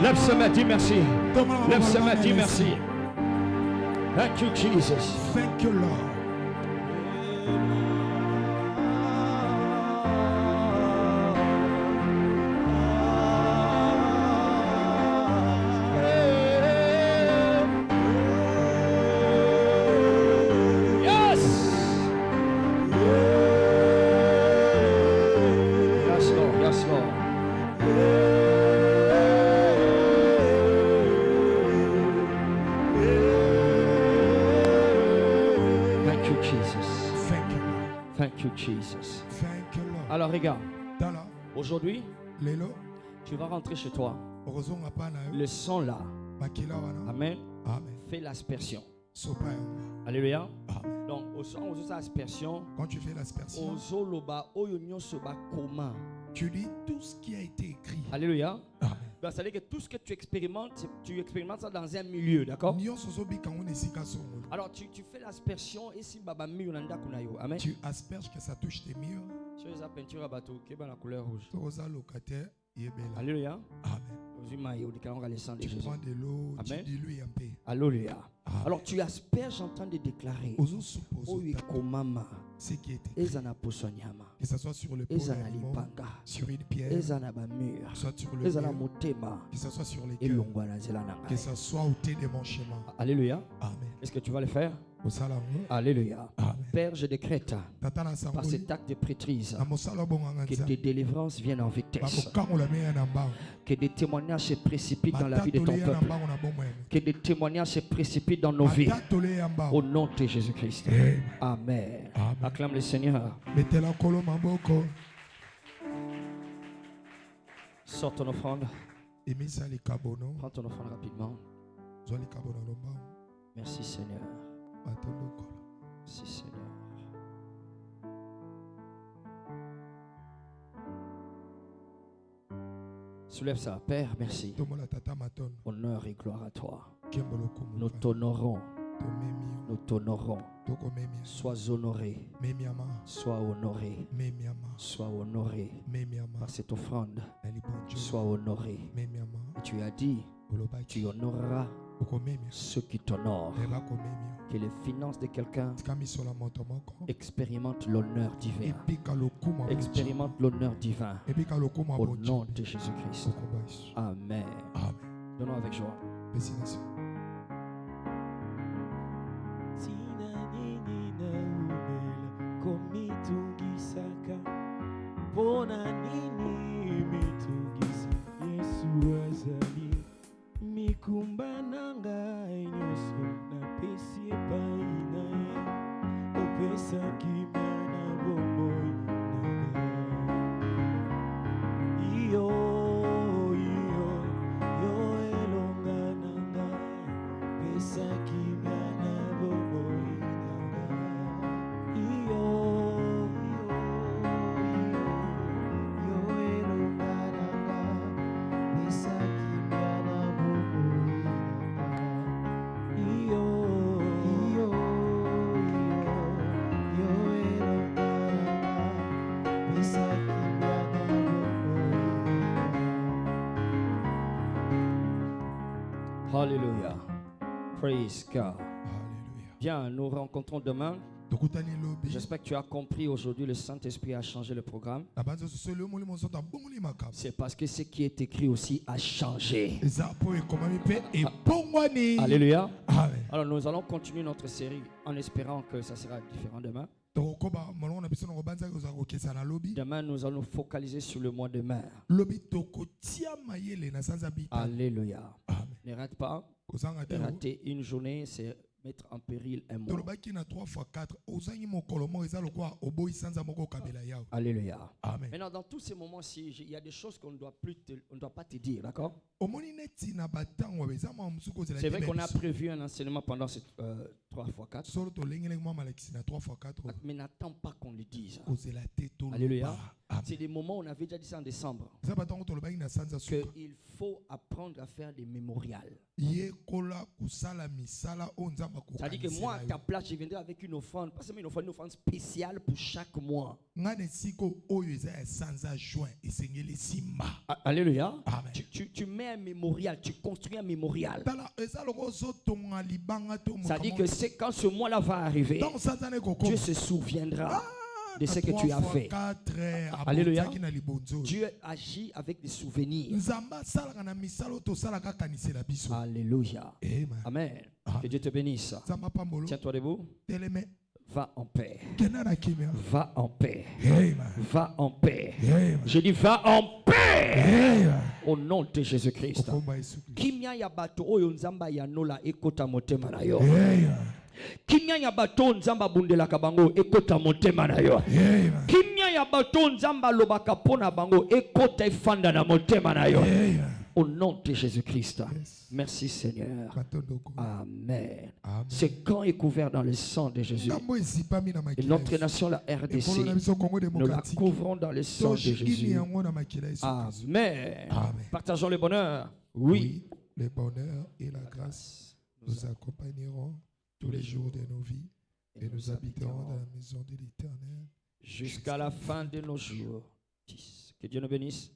Lève ses mains, dis merci. Lève ses mains, dis merci. Thank you, Jesus. Thank you, Lord. Jesus. Alors regarde, aujourd'hui, tu vas rentrer chez toi. Le son là, amen, fais l'aspersion. Alléluia. Donc, au son, on usa aspersion. Quand tu fais l'aspersion, tu dis tout ce qui a été écrit. Alléluia. Donc, ça veut dire que tout ce que tu expérimentes ça dans un milieu, d'accord? Alors, tu fais l'aspersion et si baba mi yonanda kunayo. Amen. Tu asperges que ça touche tes murs. Tu fais la peinture à bateau qui est la couleur rouge. Alléluia. Amen. Tu prends de l'eau, tu dilues un peu. Alléluia. Alors tu asperges en train de déclarer. Ce qui est écrit. Que ce soit sur le pôle, sur une pierre, soit sur le mur, que ce soit sur les cœurs, que ce soit au thé de mon chemin. Alléluia. Amen. Est-ce que tu vas le faire? Alléluia. Amen. Père, je décrète par cet acte de prêtrise que tes délivrances viennent en vitesse, que des témoignages se précipitent dans la vie de ton peuple, que des témoignages se précipitent dans nos vies au nom de Jésus-Christ. Amen. Acclame le Seigneur. Sors ton offrande. Prends ton offrande rapidement. Merci Seigneur. Merci Seigneur. Soulève ça, Père, merci. Honneur et gloire à toi. Nous t'honorons. Nous t'honorons. Sois honoré. Sois honoré. Sois honoré. Par cette offrande. Sois honoré. Et tu as dit, tu honoreras ceux qui t'honorent. Que les finances de quelqu'un expérimentent l'honneur divin. Expérimente l'honneur divin. Au nom de Jésus-Christ. Amen. Donnons avec joie. Alléluia. Praise God. Bien, nous rencontrons demain. J'espère que tu as compris aujourd'hui, le Saint-Esprit a changé le programme. C'est parce que ce qui est écrit aussi a changé. Alléluia. Alors nous allons continuer notre série en espérant que ça sera différent demain. Demain, nous allons focaliser sur le mois de mai. Alléluia. Ne rate pas. Rater une journée, c'est mettre en péril un mot. Alléluia. Amen. Maintenant, dans tous ces moments-ci, il y a des choses qu'on ne doit pas te dire, d'accord? C'est vrai qu'on a prévu un enseignement pendant ces 3x4. Mais n'attends pas qu'on le dise. Alléluia. C'est des moments où on avait déjà dit ça en décembre. Qu'il faut apprendre à faire des mémorials. C'est-à-dire que moi, à ta place, je viendrai avec une offrande, pas seulement une offrande spéciale pour chaque mois. Alléluia. Tu mets un mémorial, tu construis un mémorial. C'est-à-dire que c'est quand ce mois-là va arriver, Dieu se souviendra de ce que tu as fait. Alléluia. Dieu agit avec des souvenirs. Alléluia. Amen. Amen. Que Dieu te bénisse. Tiens-toi debout. Va en paix. Va en paix. Va en paix. Je dis va en paix. Au nom de Jésus-Christ. Kimia ya bato oyo nzamba ya nola ekota motema na yo. Kimia ya bato nzamba bundelaka bango ekota motema na yo. Kimia ya bato nzamba lobaka pona bango ekota efanda na motema na yo. Au nom de Jésus-Christ. Merci Seigneur. Amen. Ce camp est couvert dans le sang de Jésus. Et notre nation, la RDC, nous la couvrons dans le sang de Jésus. Amen. Partageons le bonheur. Oui. Le bonheur et la grâce nous accompagneront tous les jours de nos vies et nous habiterons dans la maison de l'Éternel jusqu'à la fin de nos jours. Que Dieu nous bénisse.